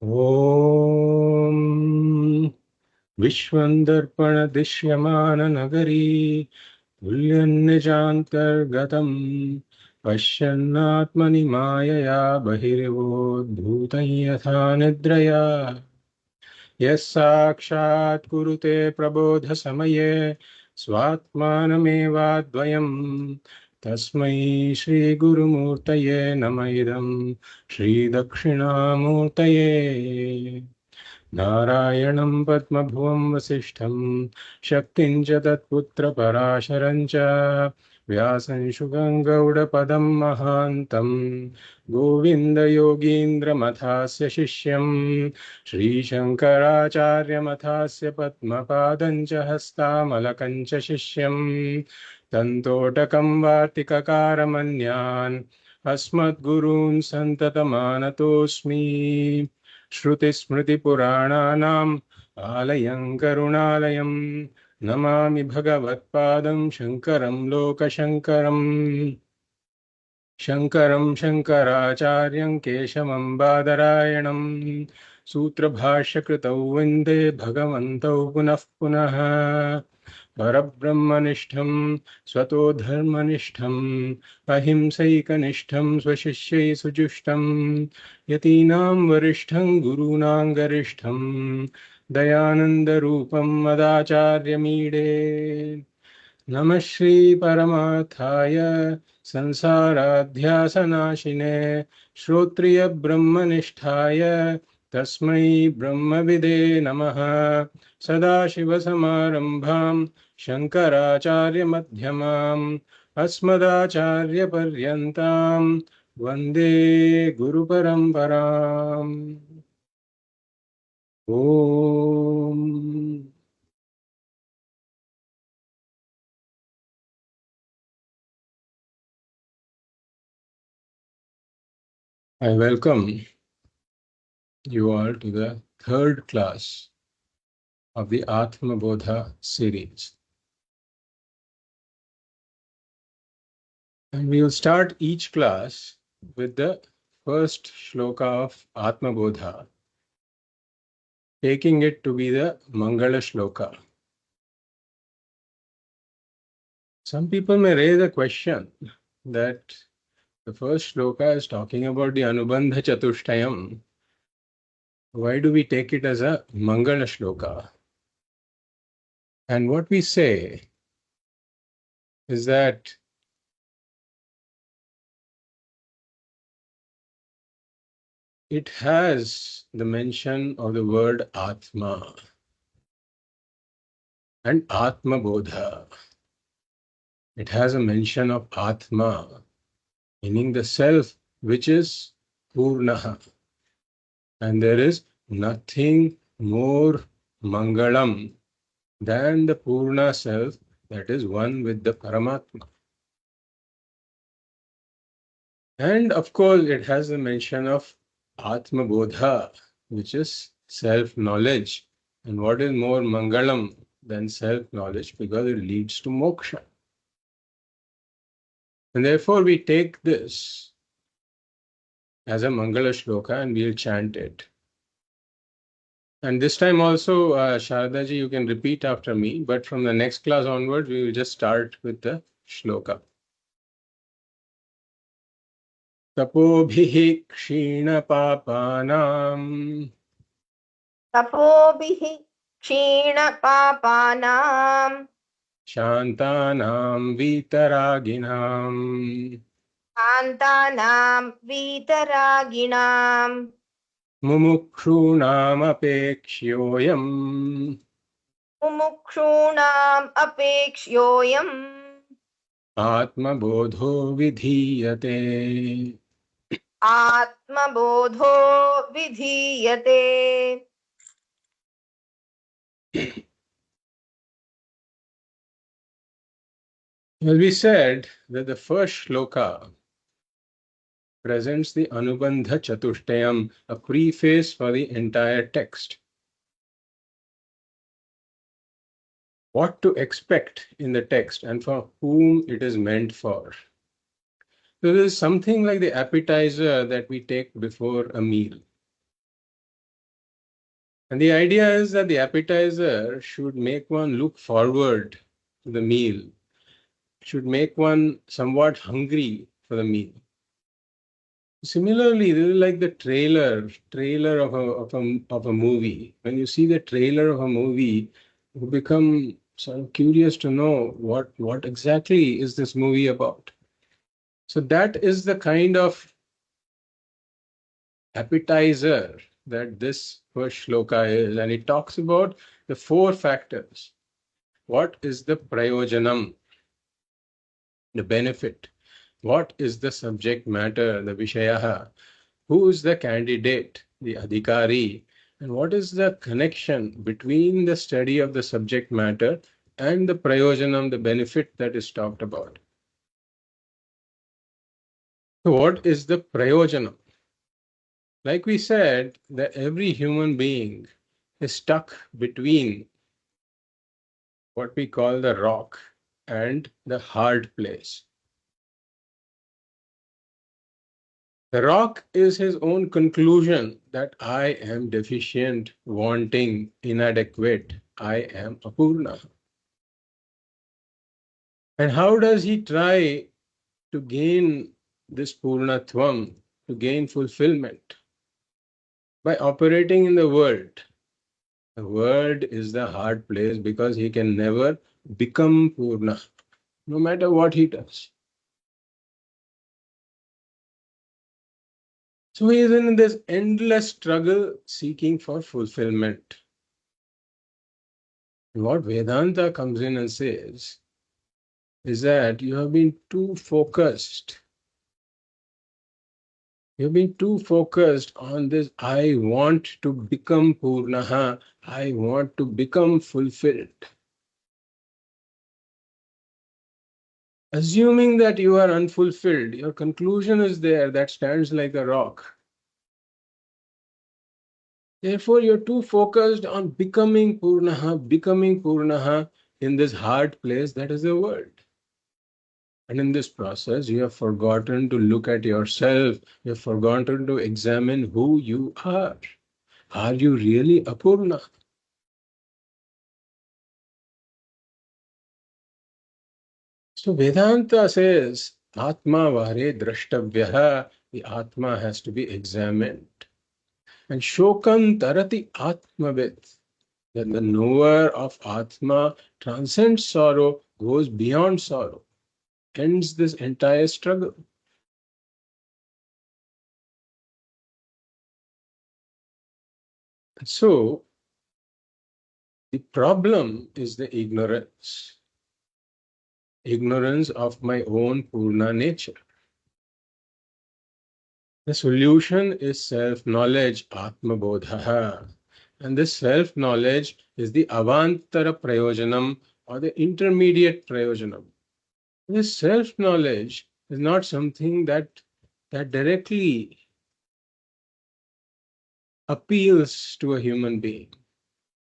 Om Vishwandarpana Dishyamana Nagari Tulyannijantargatam Pashyannatmani Mayaya Bahirvodbhutan Yatha Nidraya Yasakshat Kurute Prabodha Samaye Swatmanamevadvayam Tasmai Shri Guru Murtaye Namaidam Shri Dakshinamurtaye Narayanam Padmabhuvam Vasishtham Shaktin च तत्पुत्रपराशरं च व्यासं शुकं गौडपदं महान्तं गोविन्दयोगीन्द्रमथास्य शिष्यं श्रीशङ्कराचार्यमथास्य पद्मपादं च हस्तामलकं च शिष्यं तन्तोटकं वार्तिककारमन्यान् अस्मद्गुरून् सन्ततमानतोऽस्मि श्रुतिस्मृतिपुराणानाम् आलयं करुणालयं नमामि भगवत्पादं शङ्करं लोकशङ्करम् शङ्करं शङ्कराचार्यं केशवं बादरायणं सूत्रभाष्यकृतौ वन्दे भगवन्तौ पुनः पुनः परब्रह्मनिष्ठं स्वतो धर्मनिष्ठं अहिंसैकनिष्ठं स्वशिष्यै सुजुष्टं यतीनां वरिष्ठं गुरूणां गरिष्ठं दयानन्दरूपं मदाचार्यमीडे नमः श्रीपरमार्थाय संसाराध्यासनाशिने श्रोत्रियब्रह्मनिष्ठाय तस्मै ब्रह्मविदे नमः सदाशिवसमारम्भां शङ्कराचार्यमध्यमाम् अस्मदाचार्यपर्यन्तां वन्दे गुरुपरम्पराम् ॐ I welcome you all to the third class of the Atma Bodha series. And we will start each class with the first shloka of Atma Bodha, taking it to be the Mangala shloka. Some people may raise a question that the first shloka is talking about the Anubandha Chatushtayam. Why do we take it as a Mangala shloka? And what we say is that it has the mention of the word Atma and Atma Bodha. It has a mention of Atma, meaning the self which is Purnaha. And there is nothing more Mangalam than the Purna self that is one with the Paramatma. And of course, it has the mention of Atma Bodha, which is self-knowledge. And what is more Mangalam than self-knowledge? Because it leads to Moksha. And therefore, we take this as a Mangala shloka and we'll chant it. And this time also, Sharadaji, you can repeat after me, but from the next class onwards, we will just start with the shloka. Tapobhihi kshina papanam तपोभिः क्षीणपापानां shantanam vitaraginam कान्तानां वीतरागिणां mumukshunam apekshyoyam मुमुक्षूणाम् अपेक्ष्योऽयम् atma bodho vidhiyate. आत्मबोधो विधीयते. Well, we said that the first shloka presents the Anubandha Chatushtayam, a preface for the entire text. What to expect in the text and for whom it is meant for. So this is something like the appetizer that we take before a meal. And the idea is that the appetizer should make one look forward to the meal, should make one somewhat hungry for the meal. Similarly, this is like the trailer of a movie. When you see the trailer of a movie, you become sort of curious to know what exactly is this movie about. So that is the kind of appetizer that this first shloka is, and it talks about the four factors. What is the prayojanam, the benefit? What is the subject matter, the vishayaha? Who is the candidate, the adhikāri? And what is the connection between the study of the subject matter and the prayojanam, the benefit that is talked about? So what is the prayojanam? Like we said, that every human being is stuck between what we call the rock and the hard place. The rock is his own conclusion that I am deficient, wanting, inadequate, I am apurna. And how does he try to gain this purnatvam, to gain fulfillment? By operating in the world. The world is the hard place because he can never become purna, no matter what he does. So he is in this endless struggle seeking for fulfillment. And what Vedanta comes in and says is that you have been too focused. You've been too focused on this. I want to become Purnaha. I want to become fulfilled. Assuming that you are unfulfilled, your conclusion is there that stands like a rock. Therefore, you're too focused on becoming Purnaha in this hard place that is the world. And in this process, you have forgotten to look at yourself. You have forgotten to examine who you are. Are you really Apurna? So Vedanta says, Atma vare drashtavyaha, the Atma has to be examined. And Shokam tarati Atmavid, that the knower of Atma transcends sorrow, goes beyond sorrow, ends this entire struggle. So the problem is the ignorance of my own Purna nature. The solution is self-knowledge, Atma Bodha. And this self-knowledge is the avantara prayojanam or the intermediate prayojanam. This self-knowledge is not something that directly appeals to a human being.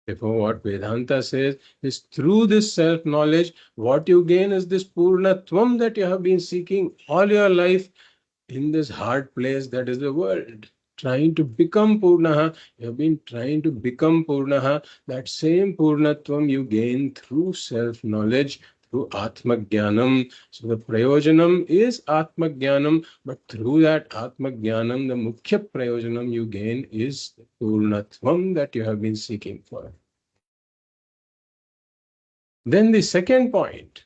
Therefore, what Vedanta says is through this self-knowledge, what you gain is this purnatvam that you have been seeking all your life in this hard place that is the world. Trying to become Purnaha, you have been trying to become Purnaha. That same Purnatvam you gain through self-knowledge, through Atma Jnanam. So the Prayojanam is Atma Jnanam, but through that Atma Jnanam, the Mukhya Prayojanam you gain is the Purnatvam that you have been seeking for. Then the second point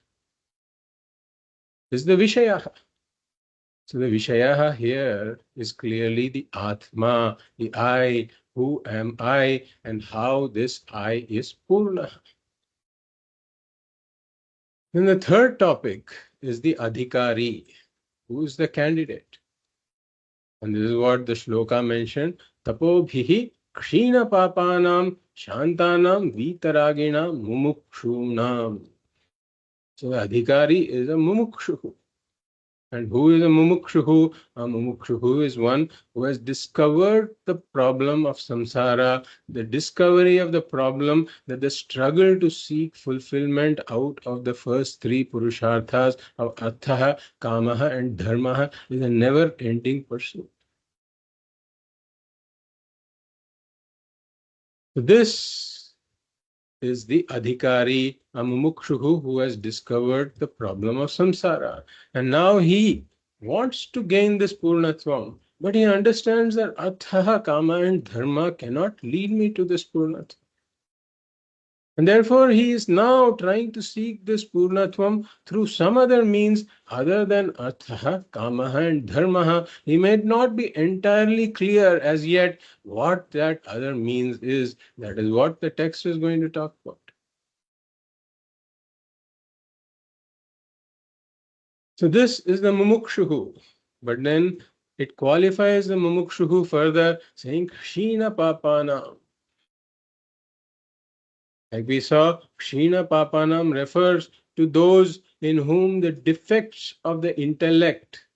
is the Vishaya. So the Vishayaha here is clearly the Atma, the I, who am I, and how this I is Purna. Then the third topic is the adhikāri, who is the candidate. And this is what the shloka mentioned, Tapobhihi kshina papanam shantanam vitaraginam mumukshunam. So the adhikāri is a mumukshu. And who is a mumukshuhu? A mumukshuhu is one who has discovered the problem of samsara, the discovery of the problem that the struggle to seek fulfillment out of the first three purusharthas of artha, kamaha, and dharmaha is a never-ending pursuit. This is the adhikāri, a mumukshu who has discovered the problem of samsara. And now he wants to gain this purnatvam, but he understands that artha, kama and dharma cannot lead me to this purnatvam. And therefore he is now trying to seek this purnatvam through some other means other than artha, kama and dharma. He may not be entirely clear as yet what that other means is. That is what the text is going to talk about. So this is the mumukshuhu. But then it qualifies the mumukshuhu further, saying Kshina Papanam. Like we saw, Kshina Papanam refers to those in whom the defects of the intellect,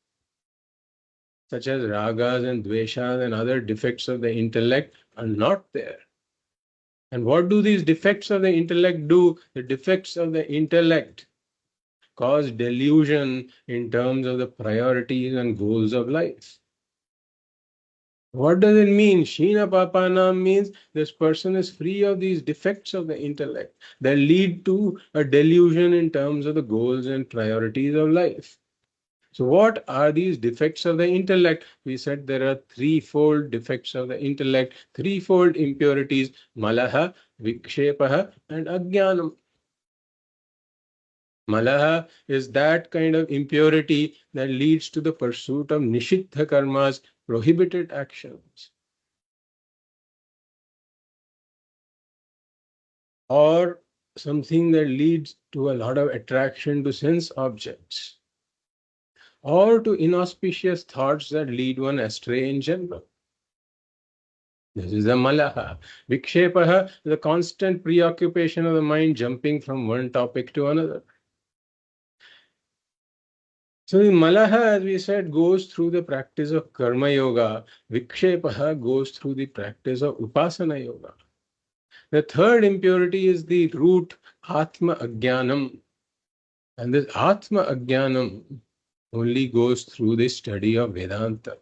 such as ragas and dveshas and other defects of the intellect, are not there. And what do these defects of the intellect do? The defects of the intellect cause delusion in terms of the priorities and goals of life. What does it mean? Shina Papanam means this person is free of these defects of the intellect that lead to a delusion in terms of the goals and priorities of life. So, what are these defects of the intellect? We said there are threefold defects of the intellect, threefold impurities: malaha, vikshepaha, and ajnanam. Malaha is that kind of impurity that leads to the pursuit of nishiddha karmas, prohibited actions, or something that leads to a lot of attraction to sense objects, or to inauspicious thoughts that lead one astray in general. This is the malaha. Vikshepaha, the constant preoccupation of the mind jumping from one topic to another. So the malaha, as we said, goes through the practice of karma yoga. Vikshepaha goes through the practice of upasana yoga. The third impurity is the root Atma Ajnanam. And this Atma Ajnanam only goes through the study of Vedanta.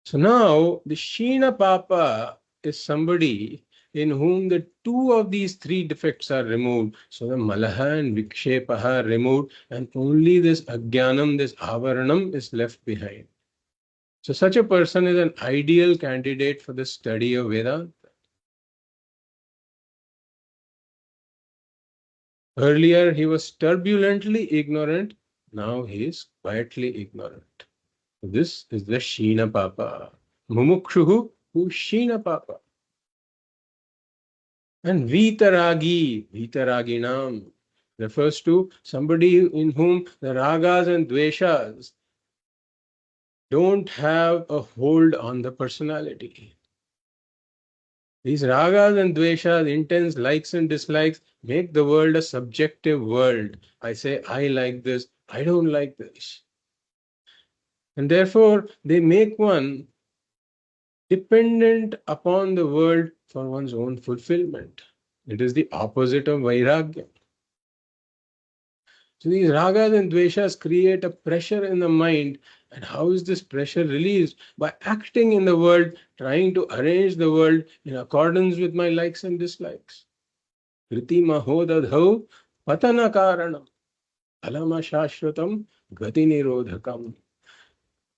So now the Shina Papa is somebody in whom the two of these three defects are removed. So the Malaha and Vikshepaha are removed, and only this Ajnanam, this Avaranam is left behind. So such a person is an ideal candidate for the study of Vedanta. Earlier he was turbulently ignorant, now he is quietly ignorant. This is the Shina Papa. Mumukshuhu who Shina Papa. And Vitaraginam refers to somebody in whom the ragas and dveshas don't have a hold on the personality. These ragas and dveshas, intense likes and dislikes, make the world a subjective world. I say, I like this, I don't like this. And therefore, they make one dependent upon the world for one's own fulfillment. It is the opposite of vairagya. So these ragas and dveshas create a pressure in the mind. And how is this pressure released? By acting in the world, trying to arrange the world in accordance with my likes and dislikes. Kriti mahodadhau patana karanam alama shashratam gati nirodhakam.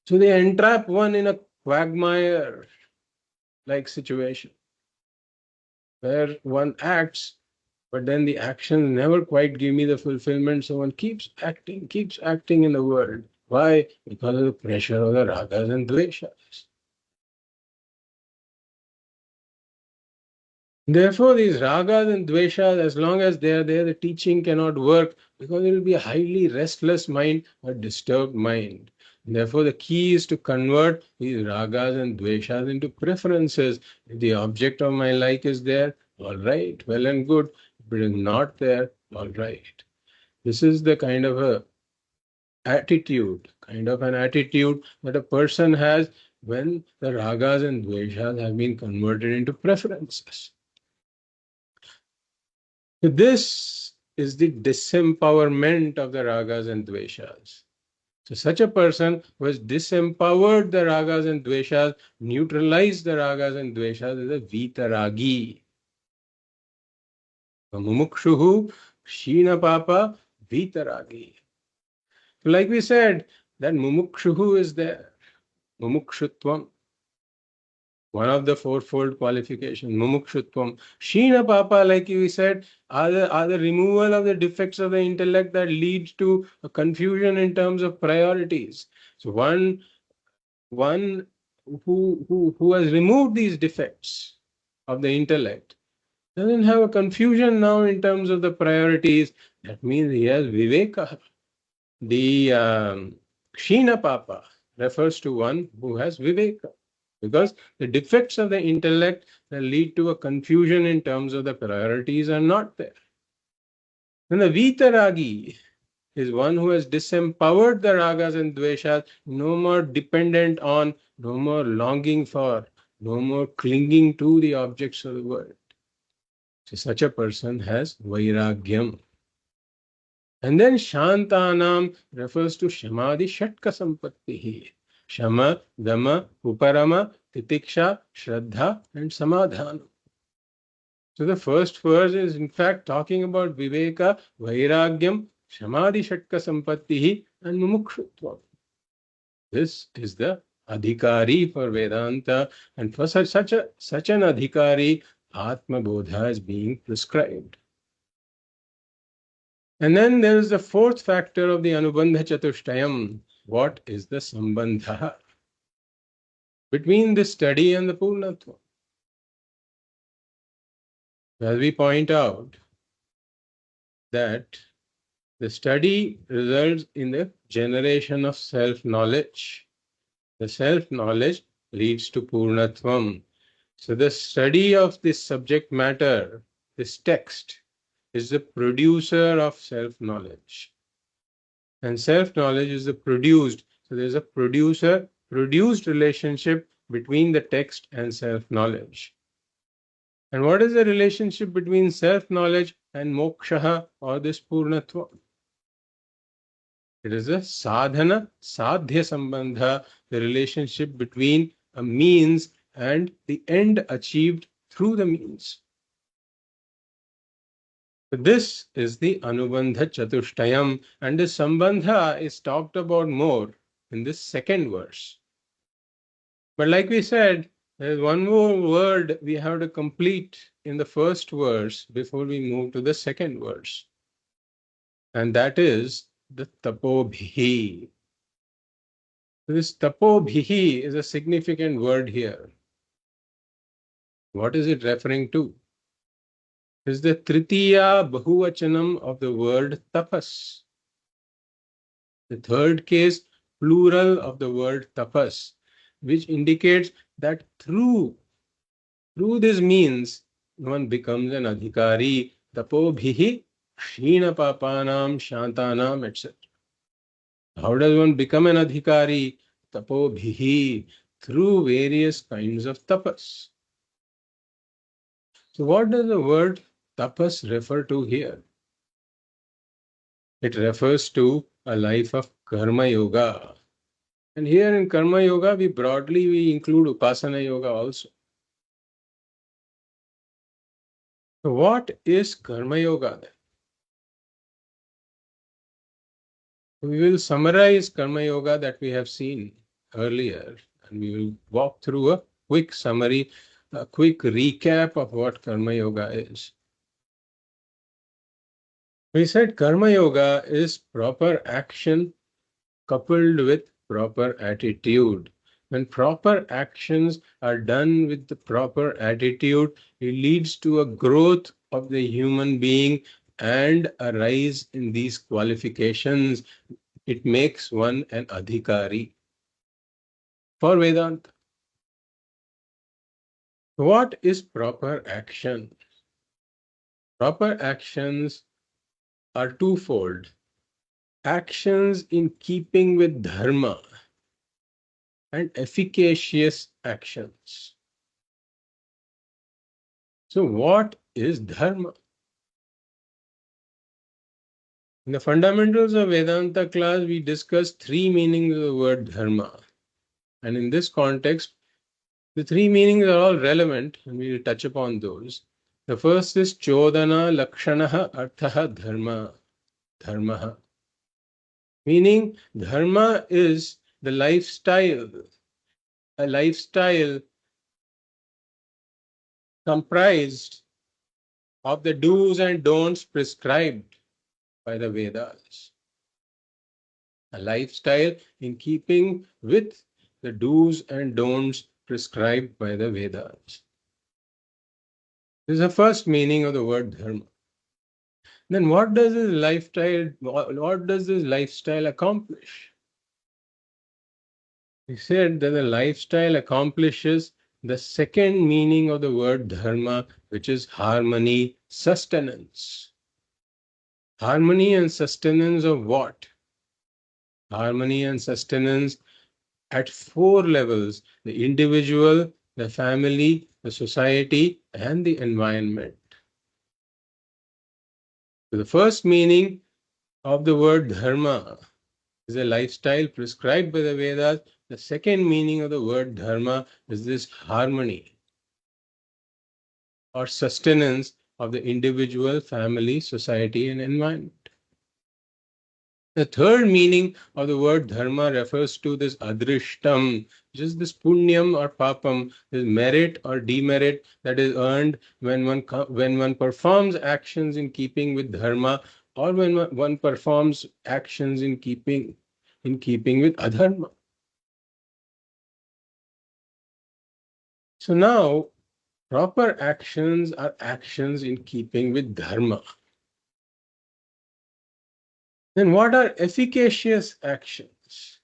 So they entrap one in a quagmire like situation where one acts, but then the actions never quite give me the fulfillment. So one keeps acting in the world. Why? Because of the pressure of the ragas and dveshas. Therefore, these ragas and dveshas, as long as they are there, the teaching cannot work because it will be a highly restless mind or disturbed mind. Therefore, the key is to convert these ragas and dveshas into preferences. If the object of my like is there, all right, well and good. If it is not there, all right. This is the kind of an attitude that a person has when the ragas and dveshas have been converted into preferences. So this is the disempowerment of the ragas and dveshas. So such a person who has disempowered the ragas and dveshas, neutralized the ragas and dveshas, is a vitaragi. Mumukshuhu, Shina Papa, Vitaragi. So like we said, that Mumukshuhu is there. Mumukshutvam, one of the fourfold qualifications. Mumukshutvam. Shina Papa, like we said, are the removal of the defects of the intellect that leads to a confusion in terms of priorities. So one who has removed these defects of the intellect doesn't have a confusion now in terms of the priorities. That means he has viveka. The Kshina Papa refers to one who has viveka, because the defects of the intellect that lead to a confusion in terms of the priorities are not there. And the Vitaragi is one who has disempowered the ragas and dveshas, no more dependent on, no more longing for, no more clinging to the objects of the world. So such a person has vairagyam. And then Shantanam refers to Shamadhi Shatka Sampattihi. Shama, Dama, Uparama, Titiksha, Shraddha, and Samadhana. So the first verse is in fact talking about Viveka, Vairagyam, Shamadhi Shatka Sampattihi, and Mumukshutvam. This is the adhikāri for Vedanta, and for such an adhikāri, Atma Bodha is being prescribed. And then there is the fourth factor of the Anubandha Chatushtayam. What is the Sambandha between the study and the Purnatva? As we point out, that the study results in the generation of self-knowledge. The self-knowledge leads to Purnatvam. So the study of this subject matter, this text, is the producer of self-knowledge. And self-knowledge is the produced. So there's a producer-produced relationship between the text and self-knowledge. And what is the relationship between self-knowledge and moksha, or this purnatva? It is a sadhana, sadhya sambandha, the relationship between a means and the end achieved through the means. So this is the Anubandha Chatushtayam, and the Sambandha is talked about more in this second verse. But like we said, there's one more word we have to complete in the first verse before we move to the second verse. And that is the tapobhihi. This tapobhihi is a significant word here. What is it referring to? Is the tritiya bahuvachanam of the word tapas. The third case, plural of the word tapas, which indicates that through this means one becomes an adhikāri, tapobhihi, shina papanam, shantanam, etc. How does one become an adhikāri? Tapobhihi, through various kinds of tapas. So what does the word tapas refer to here? It refers to a life of karma yoga. And here in karma yoga, we include upasana yoga also. So what is karma yoga then? We will summarize karma yoga that we have seen earlier, and we will walk through a quick summary, a quick recap of what karma yoga is. We said karma yoga is proper action coupled with proper attitude. When proper actions are done with the proper attitude, it leads to a growth of the human being and a rise in these qualifications. It makes one an adhikāri for Vedanta. What is proper action? Proper actions are twofold. Actions in keeping with dharma and efficacious actions. So what is dharma? In the fundamentals of Vedanta class, we discussed three meanings of the word dharma. And in this context, the three meanings are all relevant, and we will touch upon those. The first is Chodana Lakshanaha Arthaha Dharma. Dharma. Meaning, dharma is the lifestyle, a lifestyle comprised of the do's and don'ts prescribed by the Vedas. A lifestyle in keeping with the do's and don'ts prescribed by the Vedas. This is the first meaning of the word dharma. Then what does this lifestyle accomplish? He said that the lifestyle accomplishes the second meaning of the word dharma, which is harmony, sustenance. Harmony and sustenance of what? Harmony and sustenance at four levels: the individual, the family, the society, and the environment. So the first meaning of the word dharma is a lifestyle prescribed by the Vedas. The second meaning of the word dharma is this harmony or sustenance of the individual, family, society, and environment. The third meaning of the word dharma refers to this adrishtam, which is this punyam or papam, this merit or demerit that is earned when one performs actions in keeping with dharma, or when one performs actions in keeping with adharma. So now, proper actions are actions in keeping with dharma. Then what are efficacious actions?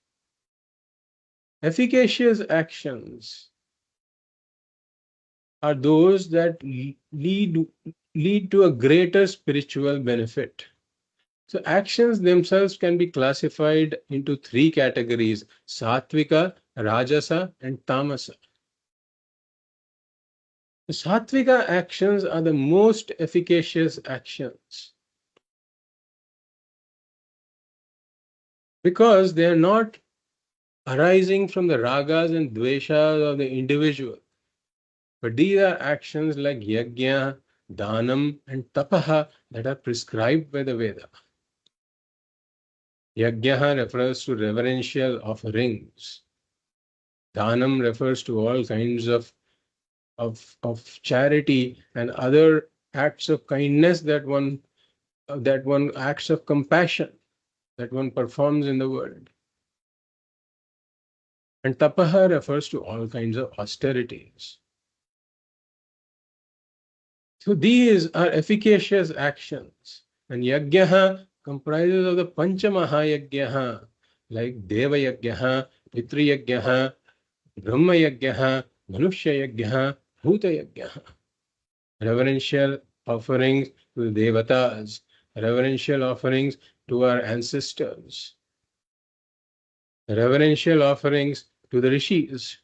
Efficacious actions are those that lead to a greater spiritual benefit. So actions themselves can be classified into three categories: sattvika, rajasa, and tamasa. The sattvika actions are the most efficacious actions because they are not arising from the ragas and dveshas of the individual, but these are actions like yajna, dhanam, and tapaha that are prescribed by the Veda. Yajna refers to reverential offerings. Dhanam refers to all kinds of charity and other acts of kindness that one acts of compassion that one performs in the world. And tapaha refers to all kinds of austerities. So these are efficacious actions. And yajna comprises of the Panchamahayajna, like Deva Yajna, Pitri Yajna, Brahma Yajna, Manushya Yajna, Bhuta Yajna. Reverential offerings to the Devatas, reverential offerings to our ancestors, reverential offerings to the Rishis,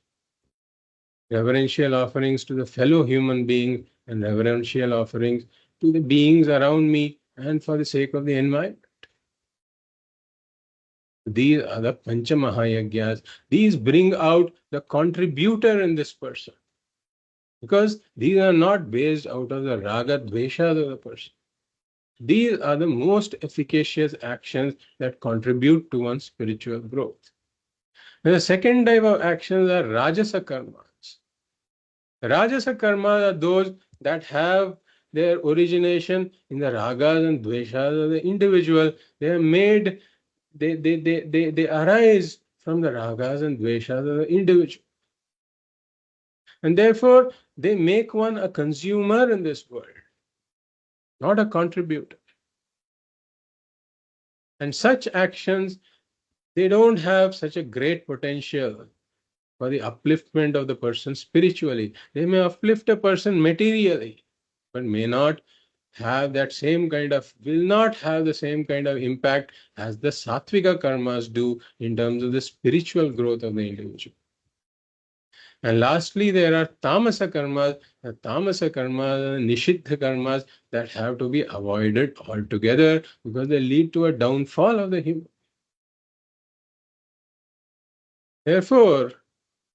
reverential offerings to the fellow human beings, and reverential offerings to the beings around me and for the sake of the environment. These are the Panchamahayajnas. These bring out the contributor in this person, because these are not based out of the Rāga Dveṣas of the person. These are the most efficacious actions that contribute to one's spiritual growth. Now, the second type of actions are Rajasa karmas. Rajasa karmas are those that have their origination in the ragas and dveshas of the individual. They are made, they arise from the ragas and dveshas of the individual. And therefore, they make one a consumer in this world, not a contributor. And such actions, they don't have such a great potential for the upliftment of the person spiritually. They may uplift a person materially, but may not have that same kind of, will not have the same kind of impact as the sattvika karmas do in terms of the spiritual growth of the individual. And lastly, there are tamasa karmas, the tamasa karmas, nishiddha karmas that have to be avoided altogether because they lead to a downfall of the human. Therefore,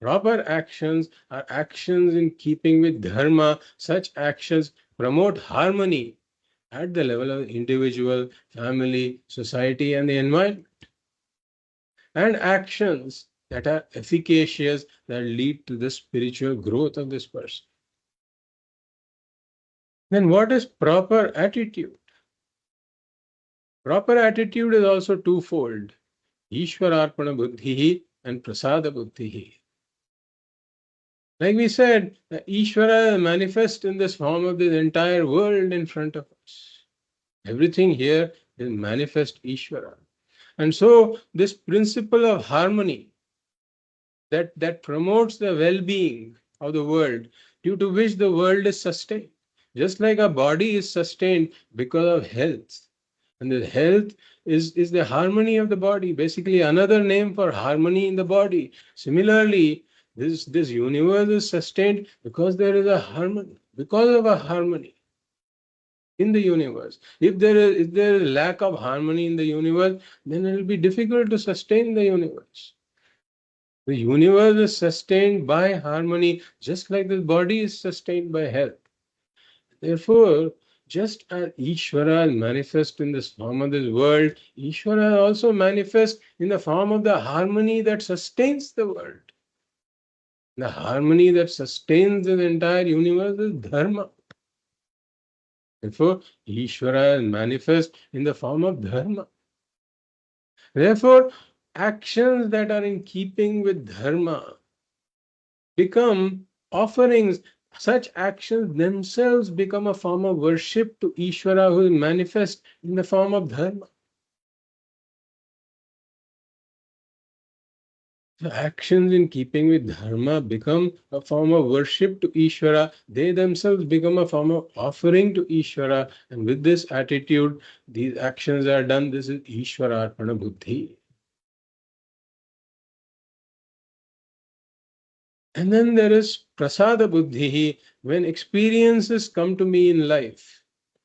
proper actions are actions in keeping with dharma. Such actions promote harmony at the level of individual, family, society, and the environment. And actions that are efficacious that lead to the spiritual growth of this person. Then what is proper attitude? Proper attitude is also twofold. Ishwararpana buddhi and prasada buddhi. Like we said, the Ishvara manifests in this form of this entire world in front of us. Everything here is manifest Ishvara. And so this principle of harmony that promotes the well-being of the world, due to which the world is sustained. Just like a body is sustained because of health. And the health is the harmony of the body, basically another name for harmony in the body. Similarly, this universe is sustained because there is a harmony, because of a harmony in the universe. If there is lack of harmony in the universe, then it will be difficult to sustain the universe. The universe is sustained by harmony, just like the body is sustained by health. Therefore, just as Ishvara is manifest in this form of this world, Ishvara also manifests in the form of the harmony that sustains the world. The harmony that sustains the entire universe is dharma. Therefore, Ishvara is manifest in the form of dharma. Therefore, actions that are in keeping with dharma become offerings. Such actions themselves become a form of worship to Ishvara, who is manifest in the form of dharma. The actions in keeping with dharma become a form of worship to Ishvara. They themselves become a form of offering to Ishvara. And with this attitude, these actions are done. This is Ishvararpana buddhi. And then there is prasada buddhi. When experiences come to me in life,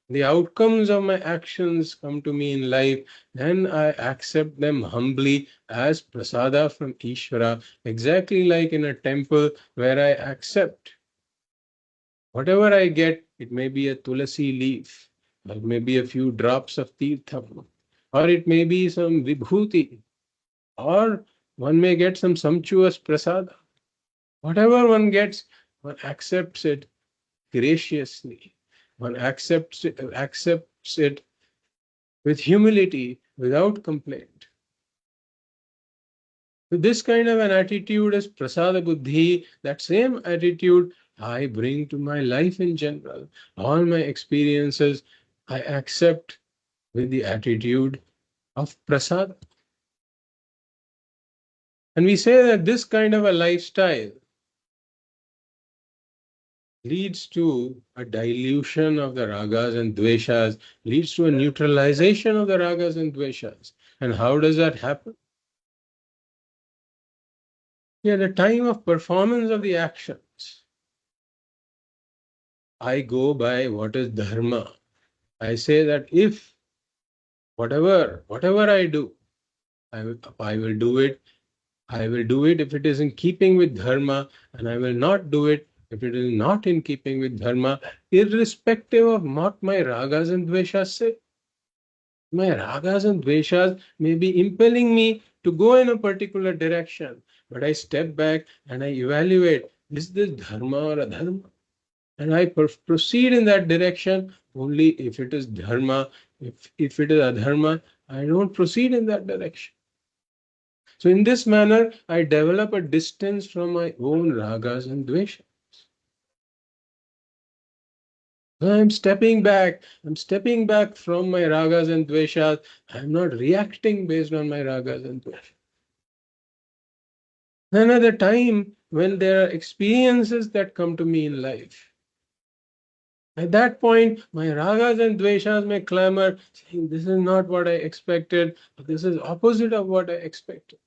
the outcomes of my actions come to me in life, then I accept them humbly as prasada from Ishvara, exactly like in a temple where I accept whatever I get. It may be a tulasi leaf, or it may be a few drops of tirtham, or it may be some vibhuti, or one may get some sumptuous prasada. Whatever one gets, one accepts it graciously. One accepts it with humility, without complaint. So this kind of an attitude is prasada buddhi. That same attitude I bring to my life in general. All my experiences I accept with the attitude of prasada. And we say that this kind of a lifestyle leads to a dilution of the ragas and dveshas, leads to a neutralization of the ragas and dveshas. And how does that happen? At the time of performance of the actions, I go by what is dharma. I say that if whatever I do, I will do it. I will do it if it is in keeping with dharma, and I will not do it if it is not in keeping with dharma, irrespective of what my ragas and dveshas say. My ragas and dveshas may be impelling me to go in a particular direction, but I step back and I evaluate, is this dharma or adharma? And I proceed in that direction only if it is dharma. If it is adharma, I don't proceed in that direction. So in this manner, I develop a distance from my own ragas and dveshas. I'm stepping back. I'm stepping back from my ragas and dveshas. I'm not reacting based on my ragas and dveshas. Then at the time when there are experiences that come to me in life, at that point, my ragas and dveshas may clamor, saying, this is not what I expected, this is opposite of what I expected.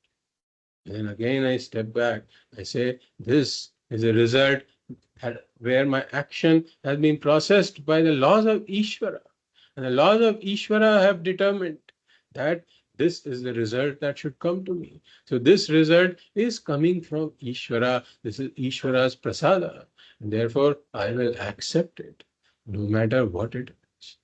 And then again I step back. I say, this is a result where my action has been processed by the laws of Ishvara. And the laws of Ishvara have determined that this is the result that should come to me. So this result is coming from Ishvara. This is Ishvara's prasada. And therefore, I will accept it, no matter what it is.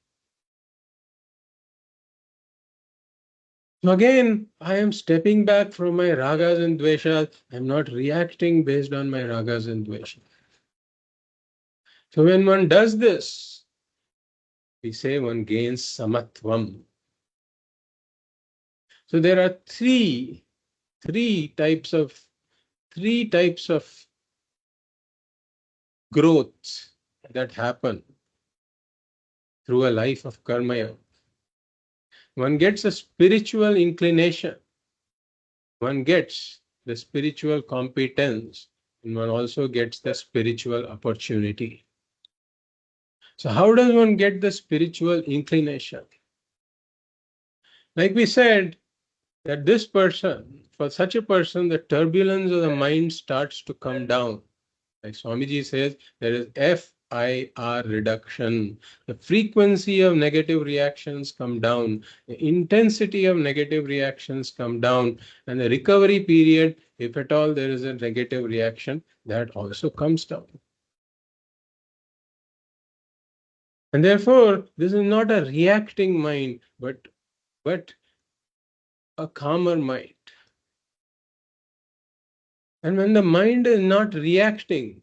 So again, I am stepping back from my ragas and dveshas. I am not reacting based on my ragas and dveshas. So when one does this, we say one gains samatvam. So there are three types of growths that happen through a life of karma yoga. One gets a spiritual inclination, one gets the spiritual competence, and one also gets the spiritual opportunity. So how does one get the spiritual inclination? Like we said, that this person, for such a person, the turbulence of the mind starts to come down. Like Swamiji says, there is FIR reduction. The frequency of negative reactions come down. The intensity of negative reactions come down. And the recovery period, if at all there is a negative reaction, that also comes down. And therefore, this is not a reacting mind, but a calmer mind. And when the mind is not reacting,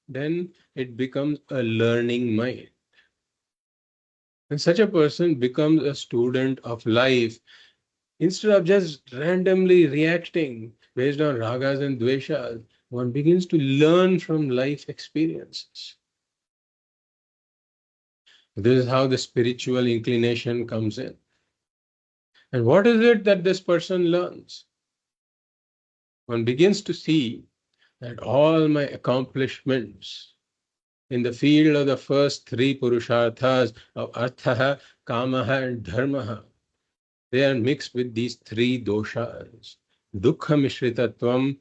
then it becomes a learning mind. And such a person becomes a student of life. Instead of just randomly reacting based on ragas and dveshas, one begins to learn from life experiences. This is how the spiritual inclination comes in. And what is it that this person learns? One begins to see that all my accomplishments in the field of the first three purusharthas of artha, kamaha, and dharmaha, they are mixed with these three doshas: dukkha mishritatvam,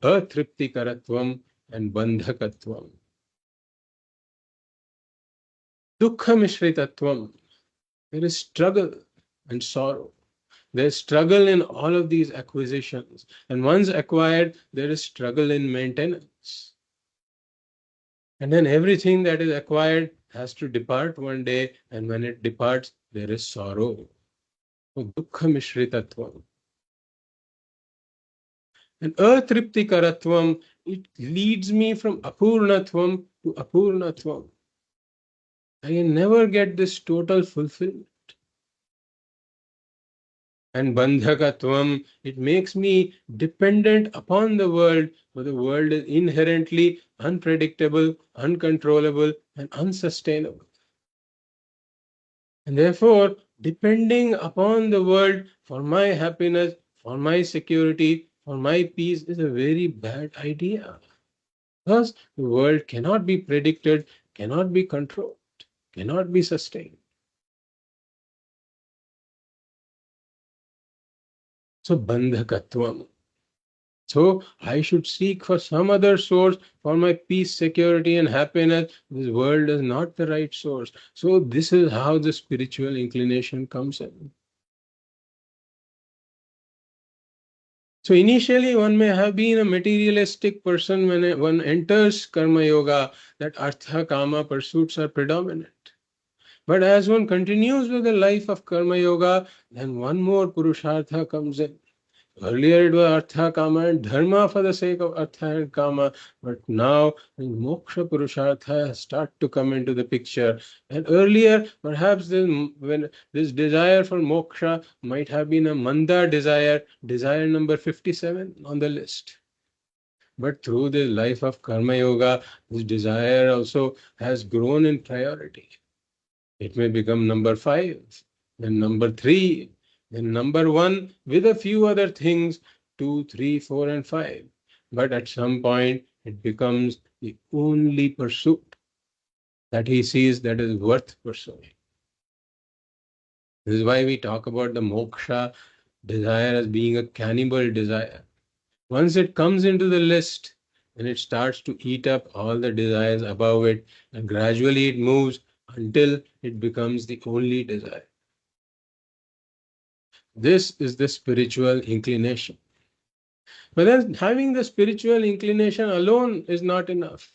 atriptikaratvam, and bandhakatvam. Dukkha mishritatvam, there is struggle and sorrow. There is struggle in all of these acquisitions. And once acquired, there is struggle in maintenance. And then everything that is acquired has to depart one day, and when it departs, there is sorrow. So, dukkha mishritatvam. And atriptikaratvam, it leads me from apurnatvam to apurnatvam. I can never get this total fulfillment. And bandhakatvam, it makes me dependent upon the world, for the world is inherently unpredictable, uncontrollable, and unsustainable. And therefore, depending upon the world for my happiness, for my security, for my peace is a very bad idea. Because the world cannot be predicted, cannot be controlled, cannot be sustained. So, bandhakatvam. So, I should seek for some other source for my peace, security, and happiness. This world is not the right source. So, this is how the spiritual inclination comes in. So, initially, one may have been a materialistic person when one enters karma yoga, that artha, kama pursuits are predominant. But as one continues with the life of karma yoga, then one more purushartha comes in. Earlier it was artha, kama, and dharma for the sake of artha and kama, but now moksha purushartha start to come into the picture. And earlier, perhaps when this desire for moksha might have been a manda desire, desire number 57 on the list. But through the life of karma yoga, this desire also has grown in priority. It may become number 5, then number 3, then number 1, with a few other things, 2, 3, 4, and 5. But at some point, it becomes the only pursuit that he sees that is worth pursuing. This is why we talk about the moksha desire as being a cannibal desire. Once it comes into the list, and it starts to eat up all the desires above it, and gradually it moves until it becomes the only desire. This is the spiritual inclination. But then having the spiritual inclination alone is not enough.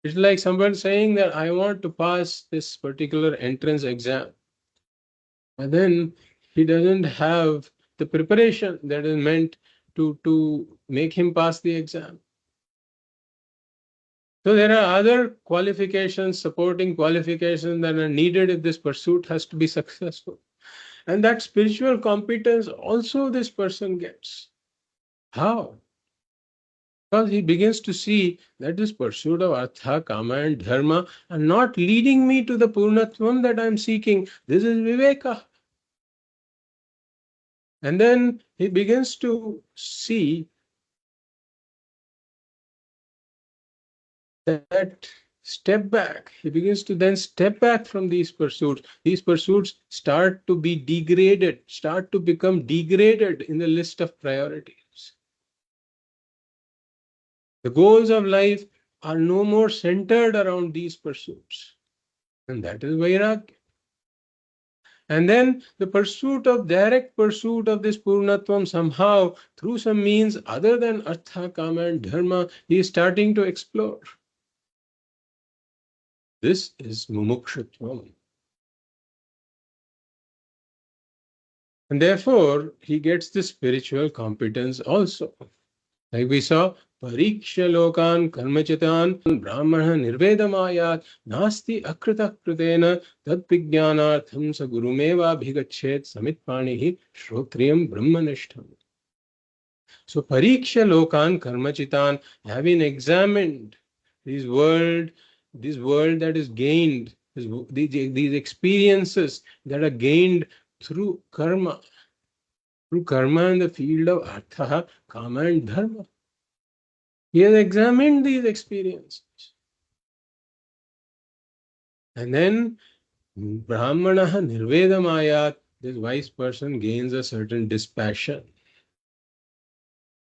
It's like someone saying that I want to pass this particular entrance exam. And then he doesn't have the preparation that is meant to make him pass the exam. So there are other qualifications, supporting qualifications that are needed if this pursuit has to be successful. And that spiritual competence also this person gets. How? Because he begins to see that this pursuit of artha, kama, and dharma are not leading me to the purnatvam that I am seeking. This is viveka. And then he begins to see that step back. He begins to then step back from these pursuits. These pursuits start to be degraded, start to become degraded in the list of priorities. The goals of life are no more centered around these pursuits. And that is vairagya. And then the direct pursuit of this purnatvam somehow, through some means other than artha, kama, and dharma, he is starting to explore. This is mumukshutvam. And therefore, he gets the spiritual competence also. Like we saw, pariksha lokan karmachitan brahmana nirvedamayat nasti akrita kritena tad vijnanartham sa gurumeva bhigachet samitpanihi shrotriyam brahmanishtam. So pariksha lokan karmachitan, having examined this world that is gained, these experiences that are gained through karma in the field of artha, kama, and dharma. He has examined these experiences. And then brahmana nirvedamayat, this wise person gains a certain dispassion.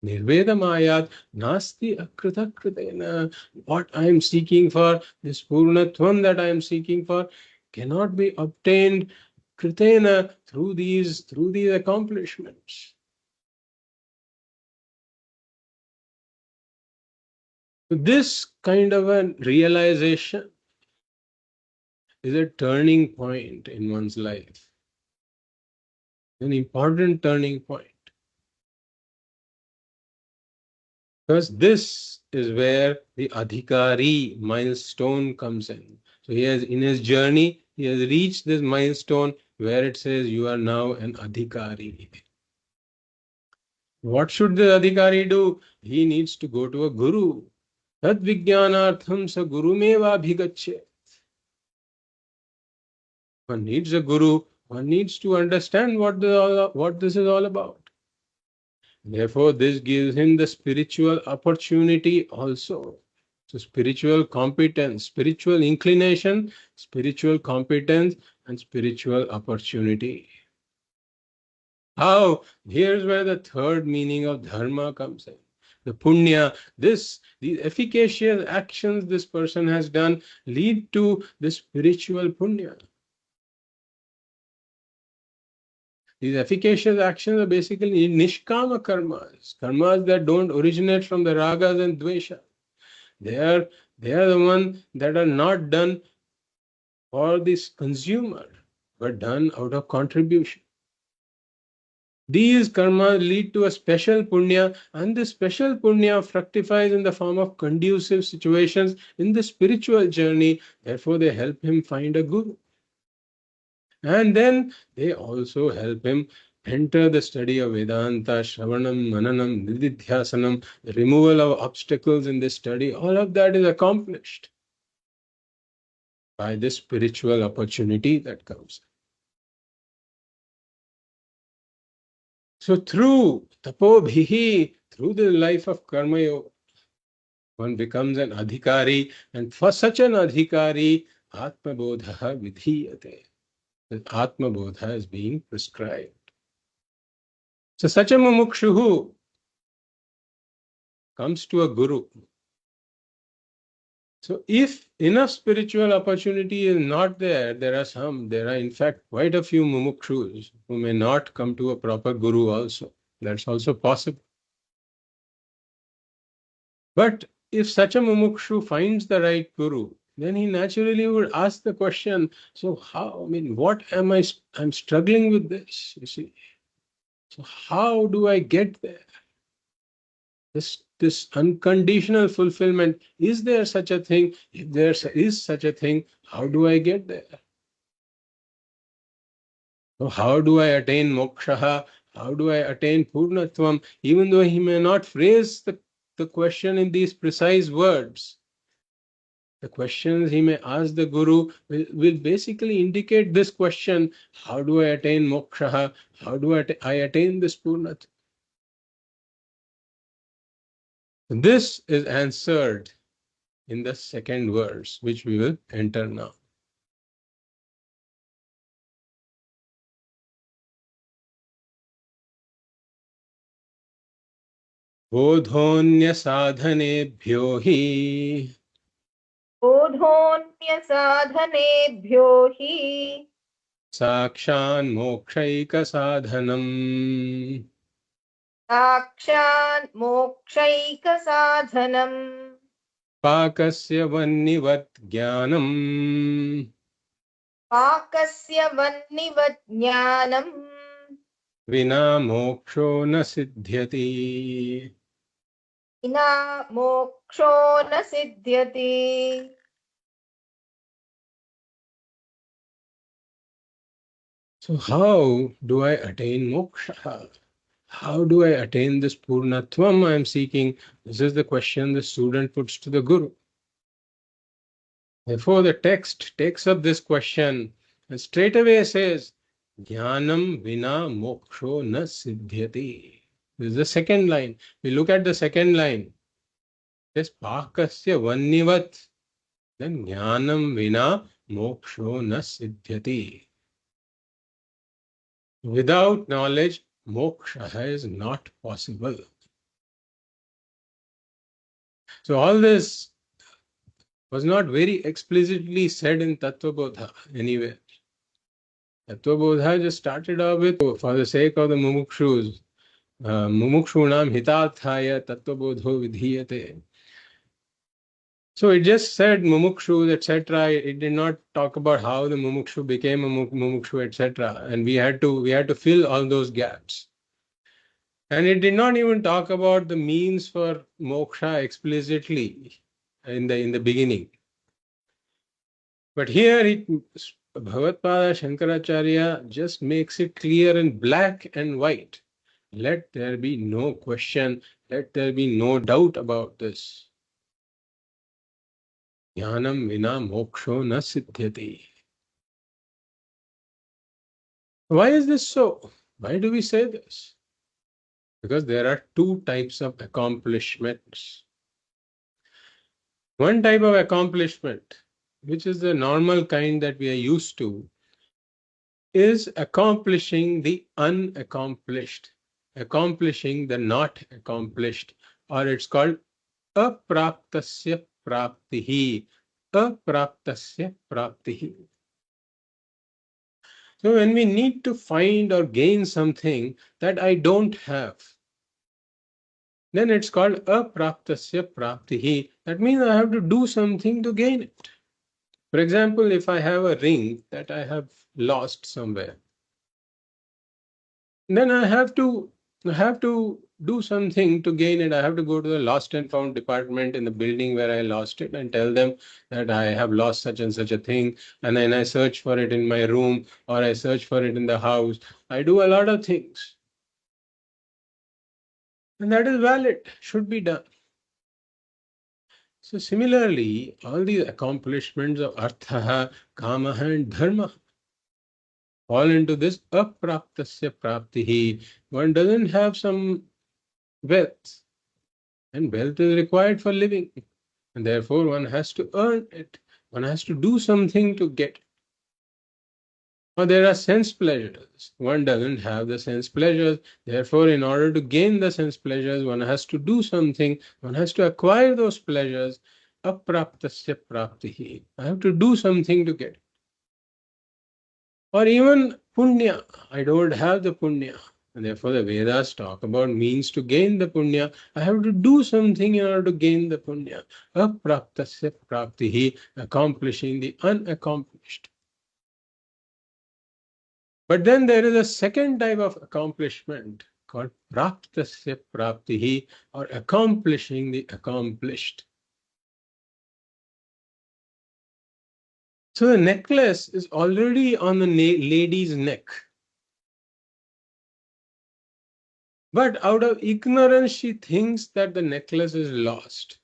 Nirvedamayat nasti akrita kritena. What I am seeking for, this purnatvam that I am seeking for, cannot be obtained kritena through these accomplishments. So this kind of a realization is a turning point in one's life, an important turning point. Because this is where the adhikāri milestone comes in. So in his journey, he has reached this milestone where it says you are now an adhikāri. What should the adhikāri do? He needs to go to a guru. Tad vijnanartham sa gurumeva bhigacche. One needs a guru. One needs to understand what this is all about. Therefore, this gives him the spiritual opportunity also. So spiritual competence, spiritual inclination, spiritual competence, and spiritual opportunity. How? Here's where the third meaning of dharma comes in. The punya, these efficacious actions this person has done lead to the spiritual punya. These efficacious actions are basically nishkama karmas that don't originate from the ragas and dveṣas. They are the ones that are not done for this consumer, but done out of contribution. These karmas lead to a special punya, and this special punya fructifies in the form of conducive situations in the spiritual journey. Therefore, they help him find a guru. And then they also help him enter the study of Vedanta, Shravanam, Mananam, Nididhyasanam, the removal of obstacles in this study. All of that is accomplished by this spiritual opportunity that comes. So through tapobhihi, through the life of karma yoga, one becomes an adhikāri, and for such an adhikāri, Atma Bodha vidhiyate. Atma Bodha is being prescribed. So such a mumukshuhu, comes to a guru. So if enough spiritual opportunity is not there, there are in fact quite a few mumukshus who may not come to a proper guru also. That's also possible. But if such a mumukshu finds the right guru, then he naturally would ask the question, so how, what I'm struggling with this, you see. So how do I get there? This unconditional fulfillment, is there such a thing? If there is such a thing, how do I get there? So how do I attain moksha? How do I attain purnatvam? Even though he may not phrase the question in these precise words, the questions he may ask the guru will basically indicate this question: how do I attain moksha? How do I attain this purnatvam? This is answered in the second verse, which we will enter now. बोधोऽन्य साधनेभ्यो हि बोधोऽन्यसाधनेभ्यो हि साक्षान्मोक्षैकसाधनम् साक्षान्मोक्षैकसाधनम् पाकस्य वह्निवत् ज्ञानम् पाकस्य वह्निवत् ज्ञानम् विना मोक्षो न सिद्ध्यति. विना मोक्षो न सिद्ध्यति. So how do I attain moksha? How do I attain this purnatvam I am seeking? This is the question the student puts to the guru. Therefore, the text takes up this question and straight away says, Jnanam vina moksho na siddhyati. This is the second line. We look at the second line. It says, Pakasya vannivat. Then Jnanam vina moksho na siddhyati. Without knowledge, moksha is not possible. So all this was not very explicitly said in Tattva Bodha anywhere. Tattva Bodha just started off with, for the sake of the mumukshus, mumukshunam hitārthāya Tattva Bodho vidhīyate. So it just said mumukshus, etc. It did not talk about how the mumukshu became a mumukshu, etc. And we had to fill all those gaps. And it did not even talk about the means for moksha explicitly in the beginning. But here Bhagavatpāda Shankaracharya just makes it clear in black and white. Let there be no question, let there be no doubt about this. Jnanam vina moksho na siddhyati. Why is this so? Why do we say this? Because there are two types of accomplishments. One type of accomplishment, which is the normal kind that we are used to, is accomplishing the unaccomplished, accomplishing the not accomplished, or it's called apraptasya praptihi, apraptasya praptihi. So when we need to find or gain something that I don't have, then it's called apraptasya praptihi. That means I have to do something to gain it. For example, if I have a ring that I have lost somewhere, then I have to do something to gain it. I have to go to the lost and found department in the building where I lost it and tell them that I have lost such and such a thing, and then I search for it in my room or I search for it in the house. I do a lot of things, and that is valid, should be done. So similarly, all these accomplishments of artha, kama, and dharma fall into this apraptasya praptihi. One doesn't have some wealth, and wealth is required for living, and therefore one has to earn it. One has to do something to get it. Or there are sense pleasures. One doesn't have the sense pleasures. Therefore, in order to gain the sense pleasures, one has to do something. One has to acquire those pleasures. Apraptasya praptihi. I have to do something to get it. Or even punya. I don't have the punya. And therefore, the Vedas talk about means to gain the punya. I have to do something in order to gain the punya. Apraptasya praptihi. Accomplishing the unaccomplished. But then there is a second type of accomplishment called praptasya praptihi, or accomplishing the accomplished. So the necklace is already on the lady's neck. But out of ignorance, she thinks that the necklace is lost.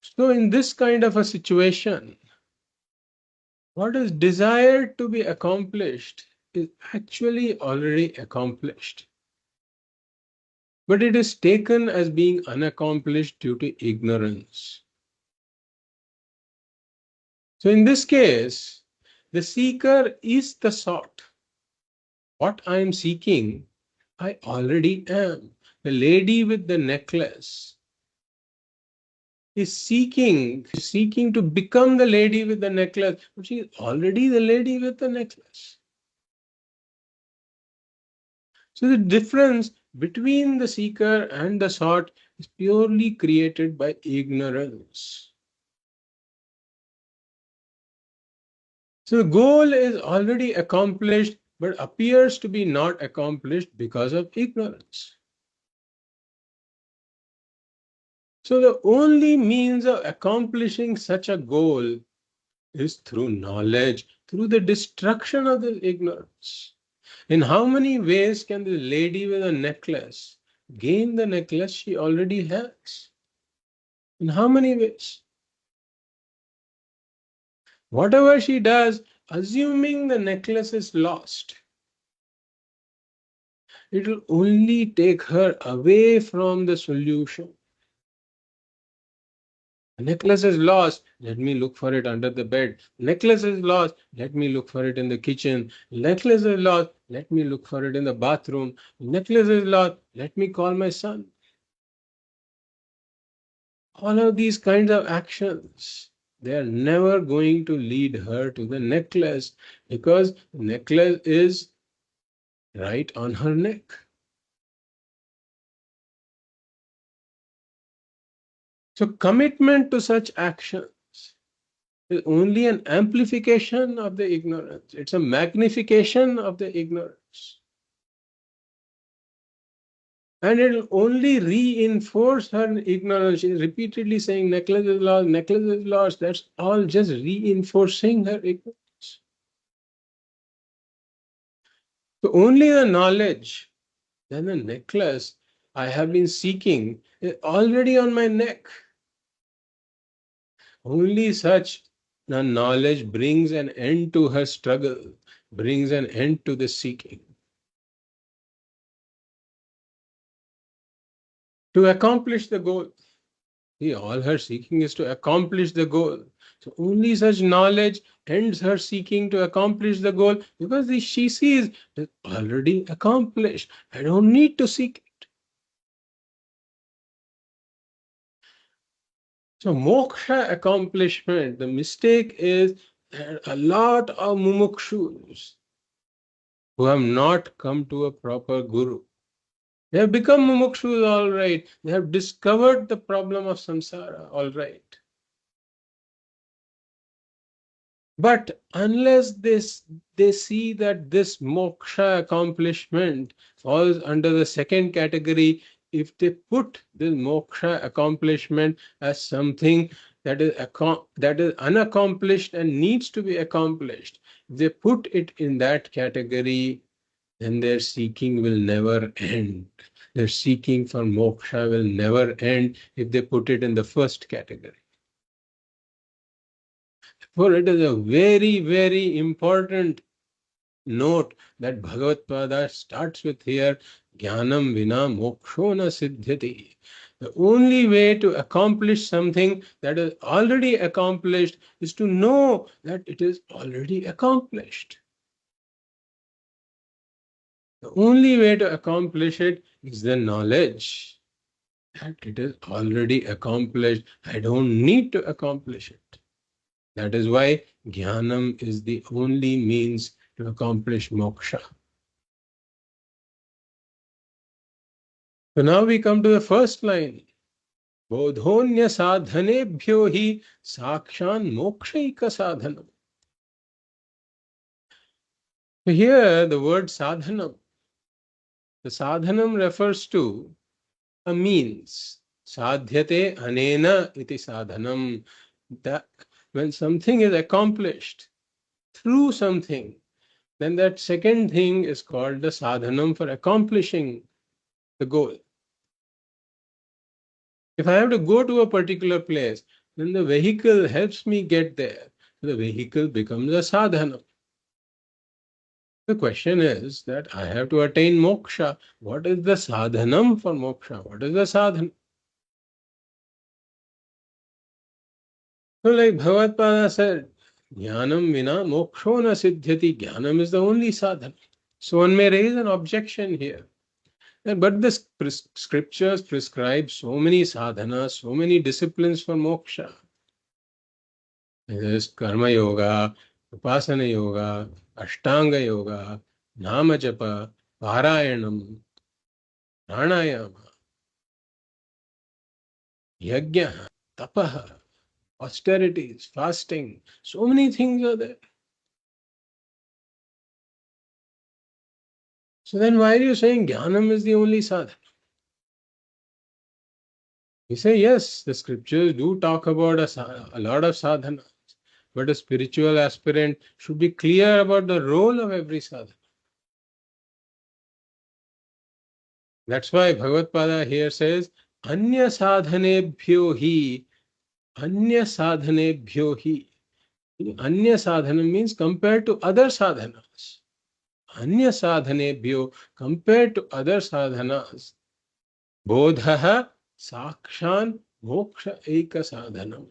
So in this kind of a situation, what is desired to be accomplished is actually already accomplished. But it is taken as being unaccomplished due to ignorance. So in this case, the seeker is the sought. What I am seeking, I already am. The lady with the necklace is seeking to become the lady with the necklace, but she is already the lady with the necklace. So the difference between the seeker and the sought is purely created by ignorance. So the goal is already accomplished, but appears to be not accomplished because of ignorance. So the only means of accomplishing such a goal is through knowledge, through the destruction of the ignorance. In how many ways can the lady with a necklace gain the necklace she already has? In how many ways? Whatever she does, assuming the necklace is lost, it will only take her away from the solution. The necklace is lost, let me look for it under the bed. Necklace is lost, let me look for it in the kitchen. Necklace is lost, let me look for it in the bathroom. Necklace is lost, let me call my son. All of these kinds of actions, they are never going to lead her to the necklace, because the necklace is right on her neck. So commitment to such actions is only an amplification of the ignorance. It's a magnification of the ignorance. And it will only reinforce her ignorance. She is repeatedly saying necklace is lost, necklace is lost. That's all just reinforcing her ignorance. So only the knowledge that the necklace I have been seeking is already on my neck. Only such knowledge brings an end to her struggle, brings an end to the seeking. To accomplish the goal. See, all her seeking is to accomplish the goal. So only such knowledge ends her seeking to accomplish the goal, because she sees it's already accomplished. I don't need to seek it. So moksha accomplishment, the mistake is that a lot of mumukshus who have not come to a proper guru, they have become mumukshus, all right. They have discovered the problem of samsara, all right. But unless they see that this moksha accomplishment falls under the second category, if they put this moksha accomplishment as something that is unaccomplished and needs to be accomplished, if they put it in that category, then their seeking will never end. Their seeking for moksha will never end if they put it in the first category. For it is a very, very important note that Bhagavatpāda starts with here, Jnanam vina moksho na siddhyati. The only way to accomplish something that is already accomplished is to know that it is already accomplished. The only way to accomplish it is the knowledge that it is already accomplished. I don't need to accomplish it. That is why Jnanam is the only means to accomplish moksha. So now we come to the first line. Bodhonya sadhanebhyo hi sakshan mokshaika sadhanam. So here the word sadhanam. The sadhanam refers to a means. Sadhyate anena iti sadhanam. That when something is accomplished through something, then that second thing is called the sadhanam for accomplishing the goal. If I have to go to a particular place, then the vehicle helps me get there. The vehicle becomes a sadhana. The question is that I have to attain moksha. What is the sadhanam for moksha? What is the sadhana? So like Bhagavatpāda said, Jnanam vina moksho na siddhyati. Jnanam is the only sadhana. So one may raise an objection here. But the scriptures prescribe so many sadhanas, so many disciplines for moksha. There is karma yoga, upasana yoga, ashtanga yoga, nama japa, parayanam, pranayama, yajna, tapaha, austerities, fasting. So many things are there. So then why are you saying Jnanam is the only sadhana? We say yes, the scriptures do talk about a lot of sadhanas, but a spiritual aspirant should be clear about the role of every sadhana. That's why Bhagavatpāda here says, Anya sadhanebhyo hi. Anya sadhanebhyo hi. Anya sadhana means compared to other sadhanas. Anya sadhanebhyo, compared to other sadhanas. Bodhaha sakshan moksha eka sadhanam.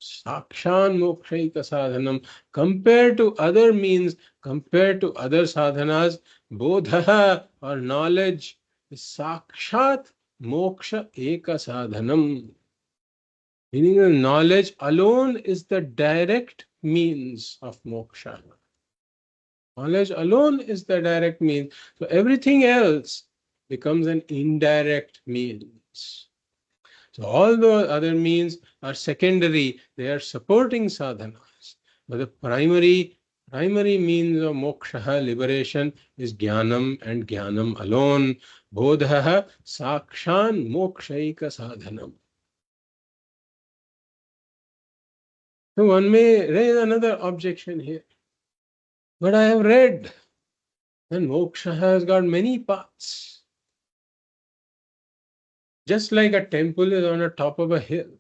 Sakshan moksha eka sadhanam. Compared to other means, compared to other sadhanas, bodhaha or knowledge is sakshat moksha eka sadhanam. Meaning the knowledge alone is the direct means of moksha. Knowledge alone is the direct means. So everything else becomes an indirect means. So all the other means are secondary. They are supporting sadhanas. But the primary means of moksha, liberation, is jnanam and jnanam alone. Bodhaha sakshan mokshaika sadhanam. So one may raise another objection here. But I have read that moksha has got many paths. Just like a temple is on the top of a hill.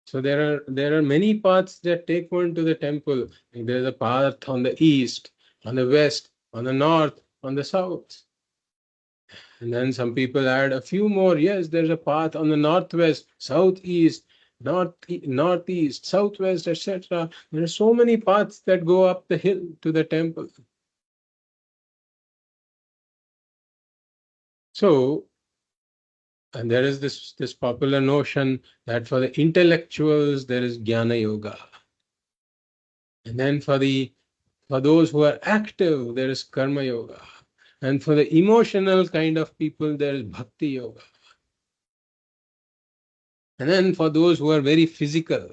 So there are many paths that take one to the temple. Like there is a path on the east, on the west, on the north, on the south. And then some people add a few more. Yes, there's a path on the northwest, southeast, northeast, southwest, etc. There are so many paths that go up the hill to the temple. So, and there is this popular notion that for the intellectuals there is jnana yoga, and then for those who are active there is karma yoga, and for the emotional kind of people there is bhakti yoga, and then for those who are very physical,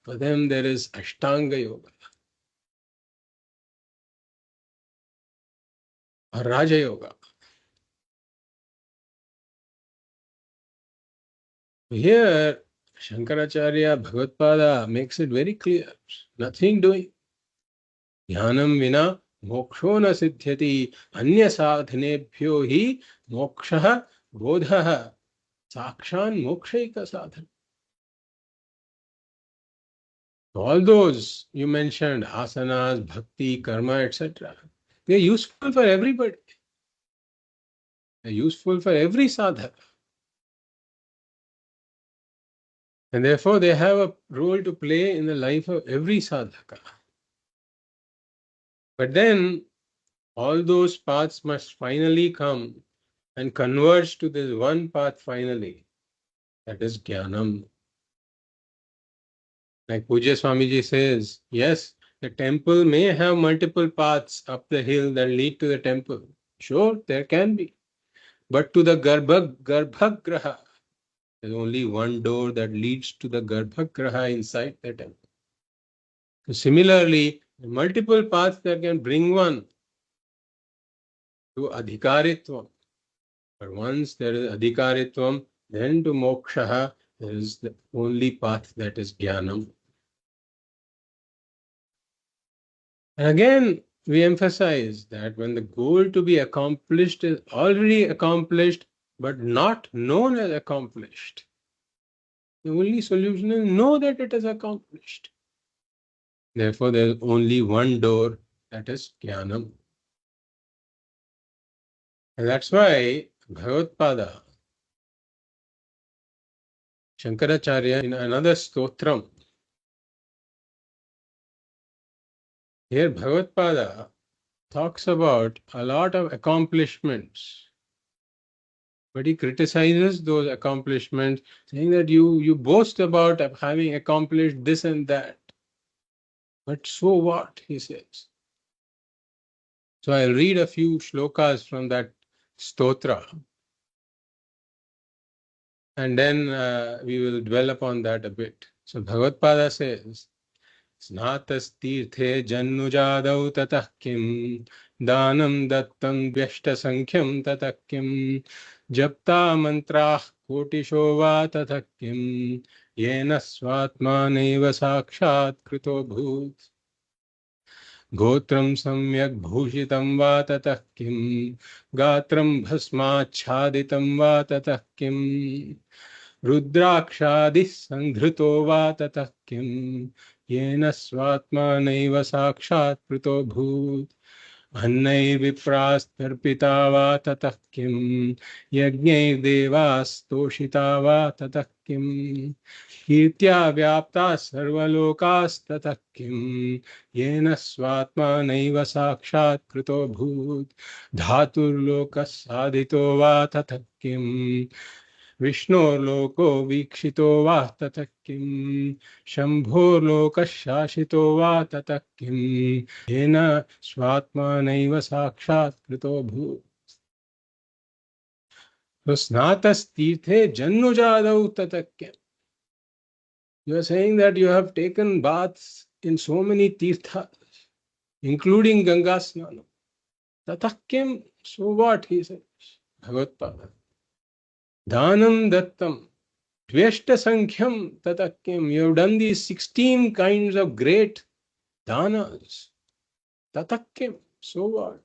for them there is ashtanga yoga or raja yoga. Here Shankaracharya Bhagavatpāda makes it very clear, nothing doing. Jnanam vina moksho na siddhyati anya sadhanebhyo hi moksha bodha sakshan mokshaika sadhana. All those you mentioned, asanas, bhakti, karma, etc., they are useful for everybody. They are useful for every sadhaka. And therefore, they have a role to play in the life of every sadhaka. But then, all those paths must finally come and converge to this one path finally. That is jnanam. Like Pujya Swamiji says, yes, the temple may have multiple paths up the hill that lead to the temple. Sure, there can be. But to the Garbhagraha, there's only one door that leads to the Garbhagraha inside the temple. So similarly, multiple paths that can bring one to adhikaritvam. But once there is adhikaritvam, then to moksha, there is the only path, that is jnanam. And again, we emphasize that when the goal to be accomplished is already accomplished, but not known as accomplished, the only solution is know that it is accomplished. Therefore, there is only one door, that is jnanam. And that's why Bhagavatpāda Shankaracharya in another stotram, here Bhagavatpāda talks about a lot of accomplishments, but he criticizes those accomplishments, saying that you boast about having accomplished this and that. But so what, he says. So I'll read a few shlokas from that stotra, and then we will dwell upon that a bit. So Bhagavatpāda says, स्नातस्तीर्थे जन्नुजादौ ततः किं दानं दत्तं व्यष्टसंख्यं ततः किं जप्ता मन्त्राः कोटिशो वा ततः किं येन स्वात्मानैव साक्षात् कृतो भूत् गोत्रं सम्यक् भूषितं वा ततः किं गात्रं भस्माच्छादितं वा ततः किं रुद्राक्षादिः संधृतो वा ततः किं येन स्वात्मानैव साक्षात् कृतो भूत् अन्नैर्विप्रास्तर्पिता वा ततः किं यज्ञैर्देवास्तोषिता वा ततः किं कीर्त्या व्याप्ताः सर्वलोकास्ततः किं येन स्वात्मानैव साक्षात् कृतो भूत् धातुर्लोकः साधितो वा ततः किं विष्णोर्लोको वीक्षितो वा ततः किं शम्भोर्लोकः शासितो वा ततः किं येन स्वात्मानैव साक्षात् कृतो भूत् तो स्नातस्तीर्थे जन्नुजादौ ततः किं. You are saying that you have taken baths in so many tirthas, including Ganga Snana. Tatah kim? So what, he says, Bhagavatpāda. Dhanam dattam. Dveshta sankhyam tata kim. You have done these 16 kinds of great danas. Tata kim. So what?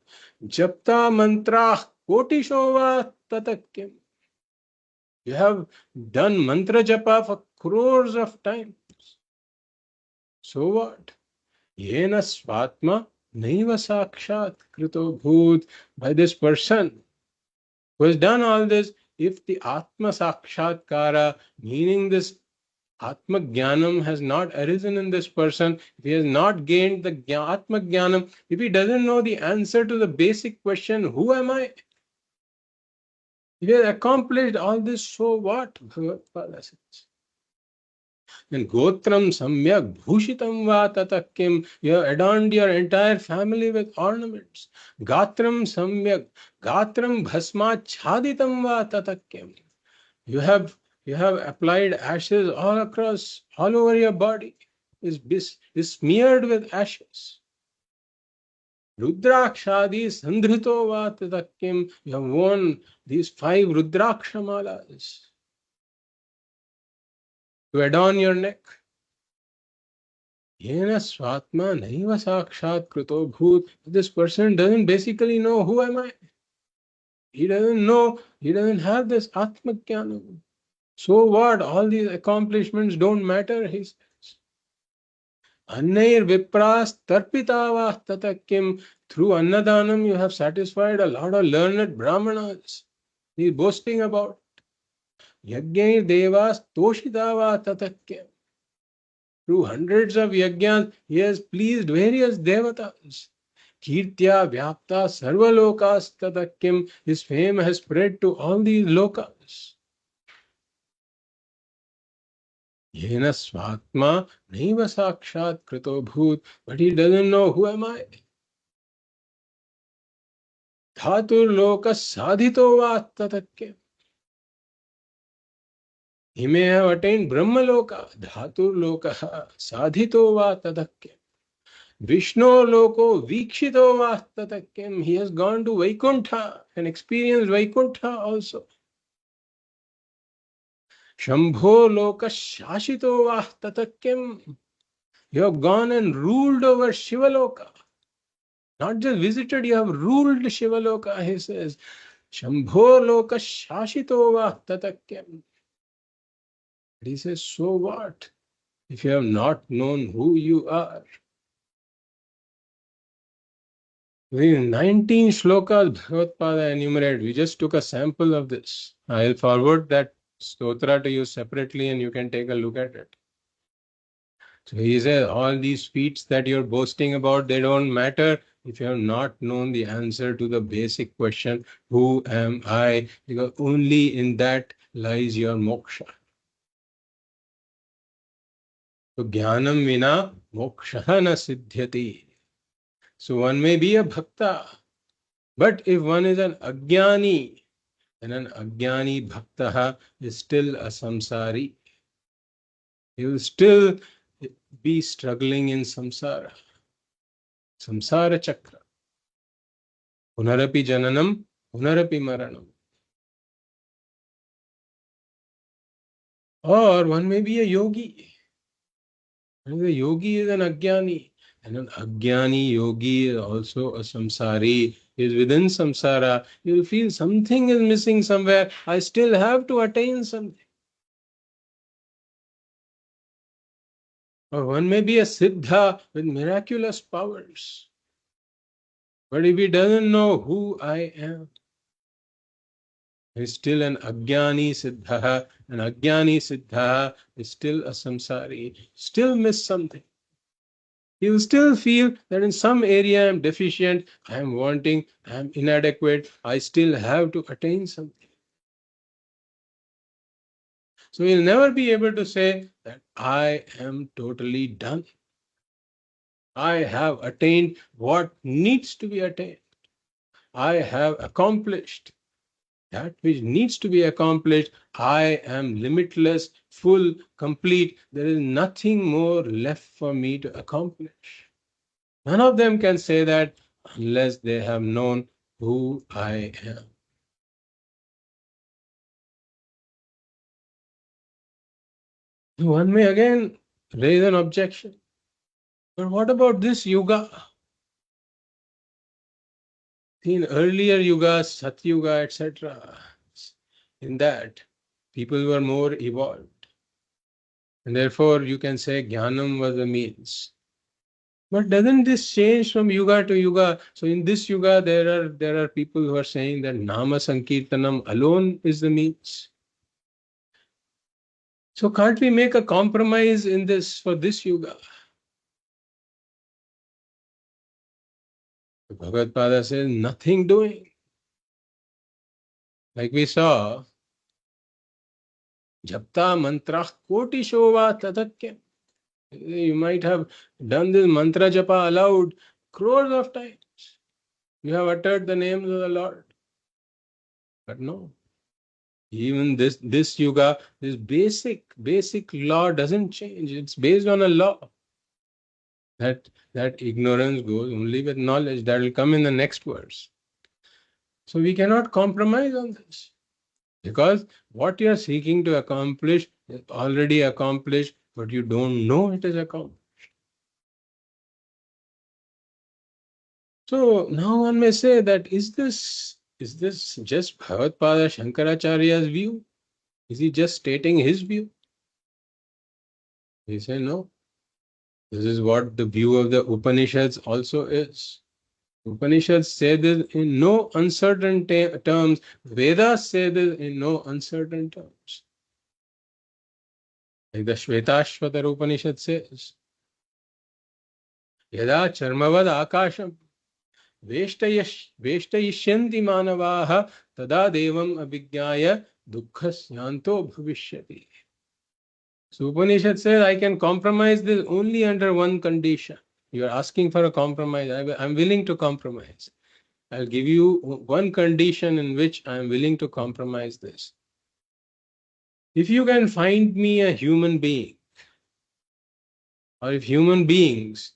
Japta mantrah kotishova tata kim. You have done mantra japa for crores of times. So what? Yena svatma naiva sakshat krito bhut. By this person who has done all this, if the Atma Sakshatkara, meaning this Atma Jnanam, has not arisen in this person, if he has not gained the Atma Jnanam, if he doesn't know the answer to the basic question, who am I? If he has accomplished all this, so what? Bhagavatpāda says. And Gotram Samyak Bhushitam Va Tata Kim. You have adorned your entire family with ornaments. Gatram Samyak, Gatram Bhasma Chaditam Va Tata Kim. You have applied ashes all across, all over your body. Is smeared with ashes. Rudrakshadi Sandhrito Va Tata Kim. You have worn these 5 Rudraksha to adorn your neck. Yena swatma naiva sakshat krito bhut. This person doesn't basically know who am I. He doesn't know, he doesn't have this Atma Jnana. So what? All these accomplishments don't matter, he says. Annair vipras tarpitavah tatakim. Through Annadanam, you have satisfied a lot of learned Brahmanas. He is boasting about. Yajnair devas toshitavah tatakim. Through hundreds of yajnas, he has pleased various devatas. Kirtya vyapta sarvalokas tatakim. His fame has spread to all these lokas. Yena swatma naiva sakshat krito bhut. But he doesn't know who am I. Dhatur lokas sadhito va tatakim. He may have attained Brahmaloka. Dhatur loka sadhito va tatakim. Vishnu loko vikshito va tatakim. He has gone to Vaikuntha and experienced Vaikuntha also. Shambho loka shashito va tatakim. You have gone and ruled over Shivaloka. Not just visited, you have ruled Shivaloka, he says. Shambho loka shashito va tatakim. He says, so what? If you have not known who you are. The 19 shlokas Bhagavatpāda enumerated. We just took a sample of this. I'll forward that stotra to you separately and you can take a look at it. So he says, all these feats that you're boasting about, they don't matter if you have not known the answer to the basic question, who am I? Because only in that lies your moksha. So jnanam vina moksha na siddhyati. So one may be a bhakta, but if one is an ajnani, then an ajnani bhakta is still a samsari. He will still be struggling in samsara. Samsara chakra. Punarapi jananam, punarapi maranam. Or one may be a yogi. And the yogi is an ajnani. And an ajnani yogi is also a samsari. He is within samsara. You will feel something is missing somewhere. I still have to attain something. Or one may be a siddha with miraculous powers. But if he doesn't know who I am, he is still an ajnani siddha. An ajnani siddha is still a samsari. Still miss something. He will still feel that in some area I am deficient, I am wanting, I am inadequate, I still have to attain something. So he will never be able to say that I am totally done. I have attained what needs to be attained. I have accomplished that which needs to be accomplished. I am limitless, full, complete. There is nothing more left for me to accomplish. None of them can say that unless they have known who I am. One may again raise an objection. But what about this yuga? In earlier yugas, Satyuga, etc., in that people were more evolved. And therefore you can say Jnanam was the means. But doesn't this change from yuga to yuga? So in this yuga, there are people who are saying that Nama Sankirtanam alone is the means. So can't we make a compromise in this for this yuga? Bhagavatpāda says nothing doing. Like we saw, Japta mantra koti shova tadakyam. You might have done this mantra japa aloud crores of times. You have uttered the names of the Lord. But no. Even this yuga, this basic law doesn't change. It's based on a law. That ignorance goes only with knowledge. That will come in the next verse. So we cannot compromise on this. Because what you are seeking to accomplish is already accomplished, but you don't know it is accomplished. So now one may say that is this just Bhagavatpāda Shankaracharya's view? Is he just stating his view? He say no. This is what the view of the Upanishads also is. Upanishads say this in no uncertain terms. Vedas say this in no uncertain terms. Like the Shvetashvatara Upanishad says, Yada charmavad akasham वेष्टयिष्यन्ति मानवाः तदा देवम् अभिज्ञाय दुःखस्यान्तो भविष्यति. So Upanishad says, I can compromise this only under one condition. You are asking for a compromise. I'm willing to compromise. I'll give you one condition in which I'm willing to compromise this. If you can find me a human being, or if human beings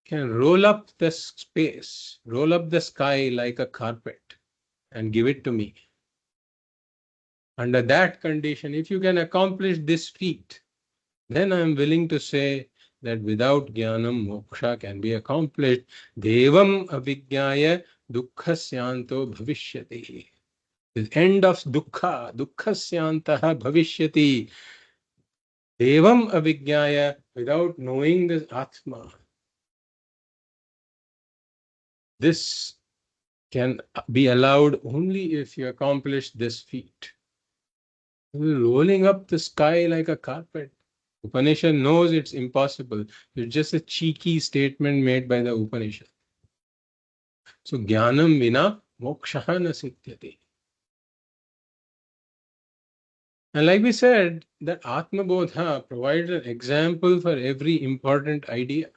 can roll up the space, roll up the sky like a carpet and give it to me. Under that condition, if you can accomplish this feat, then I am willing to say that without jnanam, moksha can be accomplished. Devam avijnaya dukkasyanto bhavishyati. The end of dukkha, dukkasyantaha bhavishyati. Devam avijnaya, without knowing this Atma. This can be allowed only if you accomplish this feat. Rolling up the sky like a carpet. Upanishad knows it's impossible. It's just a cheeky statement made by the Upanishad. So, jnanam vina moksha na siddhyati. And like we said, that Atma Bodha provides an example for every important idea.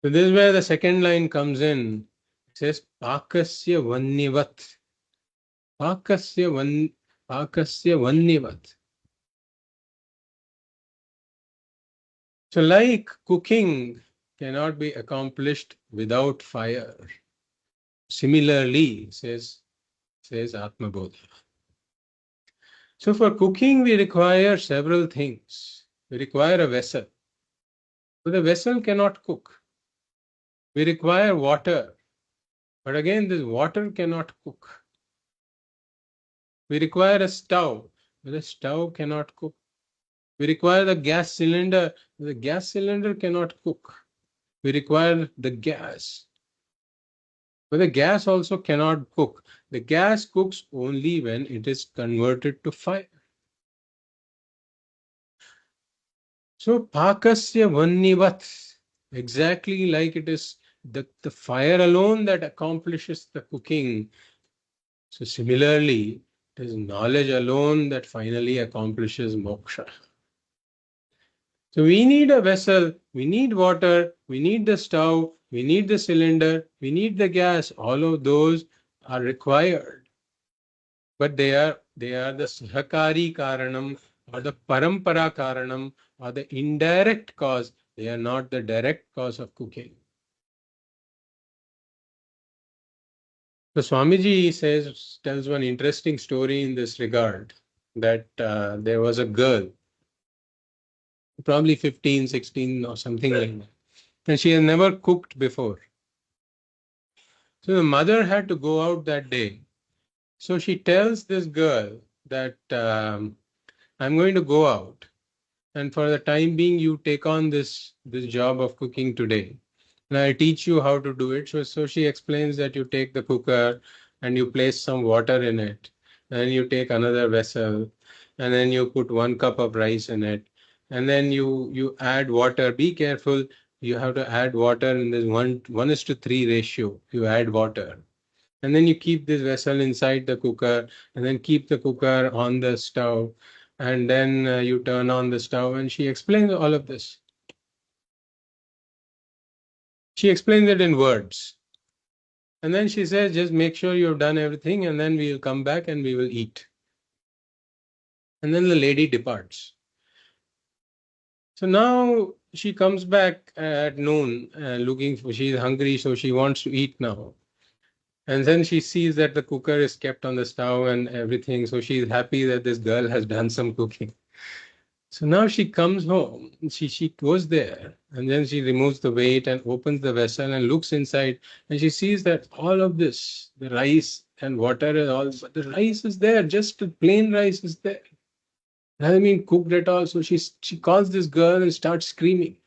So this is where the second line comes in. It says, Pakasya vannivat. Pakasya vannivat. So like cooking cannot be accomplished without fire. Similarly, says Atma Bodha. So for cooking, we require several things. We require a vessel. So the vessel cannot cook. We require water. But again, this water cannot cook. We require a stove. But the stove cannot cook. We require the gas cylinder. The gas cylinder cannot cook. We require the gas. But the gas also cannot cook. The gas cooks only when it is converted to fire. So pakasya vannivat, exactly like it is the fire alone that accomplishes the cooking. So similarly, it is knowledge alone that finally accomplishes moksha. So we need a vessel, we need water, we need the stove, we need the cylinder, we need the gas. All of those are required. But they are the adhikāri karanam or the parampara karanam or the indirect cause. They are not the direct cause of cooking. So Swamiji tells one interesting story in this regard, that there was a girl, probably 15, 16 or something like that, and she had never cooked before. So the mother had to go out that day. So she tells this girl that I'm going to go out, and for the time being, you take on this job of cooking today. And I'll teach you how to do it. So she explains that you take the cooker and you place some water in it. Then you take another vessel and then you put 1 cup of rice in it. And then you add water. Be careful. You have to add water in this 1:3 ratio. You add water. And then you keep this vessel inside the cooker and then keep the cooker on the stove. And then you turn on the stove, and she explains all of this. She explains it in words. And then she says, just make sure you've done everything, and then we'll come back and we will eat. And then the lady departs. So now she comes back at noon she's hungry, so she wants to eat now. And then she sees that the cooker is kept on the stove and everything. So she's happy that this girl has done some cooking. So now she comes home, she goes there, and then she removes the weight and opens the vessel and looks inside, and she sees that all of this, the rice and water and all, but the rice is there, just the plain rice is there. It hasn't been cooked at all. So she calls this girl and starts screaming,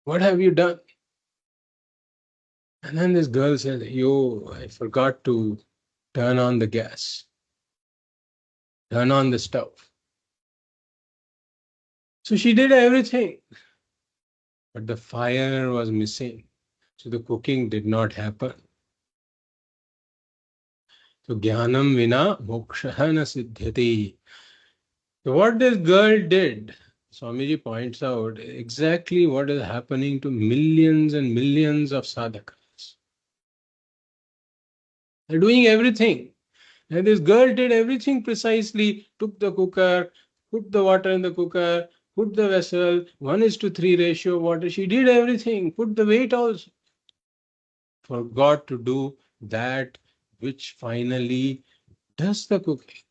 "What have you done?" And then this girl says, "Yo, I forgot to turn on the gas, turn on the stove." So she did everything, but the fire was missing. So the cooking did not happen. So jnanam vina moksha na siddhyati. So what this girl did, Swamiji points out exactly what is happening to millions and millions of sadhakas. They're doing everything. And this girl did everything precisely, took the cooker, put the water in the cooker, put the vessel, 1:3 ratio water. She did everything, put the weight also. Forgot to do that which finally does the cooking.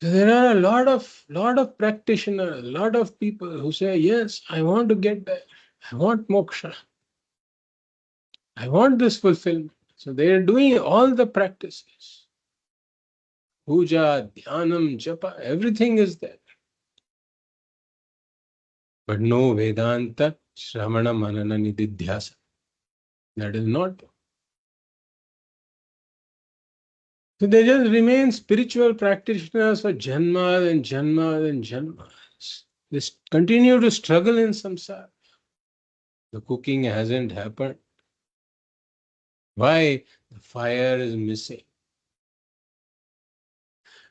So there are a lot of practitioners, a lot of people who say, yes, I want to get there. I want moksha. I want this fulfillment. So they are doing all the practices. Puja, dhyanam, japa, everything is there. But no Vedanta, Shravana, Manana, Nididhyasa. That is not. So they just remain spiritual practitioners for janmas and janmas and janmas. They continue to struggle in samsara. The cooking hasn't happened. Why? The fire is missing.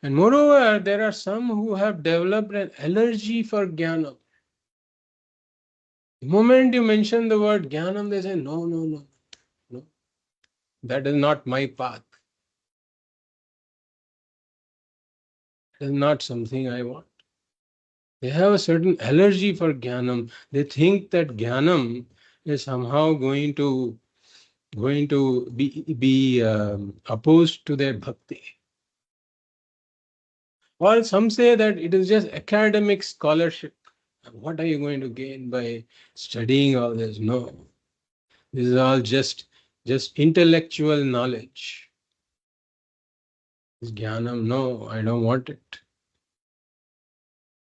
And moreover, there are some who have developed an allergy for jnanam. The moment you mention the word jnanam, they say, no, no, no, no. That is not my path. That is not something I want. They have a certain allergy for jnanam. They think that jnanam is somehow going to be opposed to their bhakti. Or some say that it is just academic scholarship. What are you going to gain by studying all this? No, this is all just intellectual knowledge. This jnanam, no, I don't want it.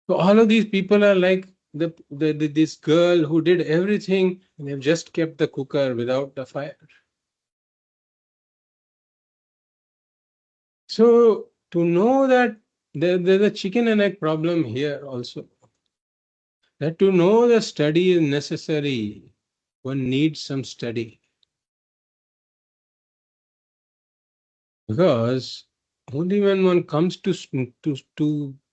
So all of these people are like this girl who did everything and they've just kept the cooker without the fire. So to know that there's a chicken and egg problem here also. That to know the study is necessary, one needs some study. Because only when one comes to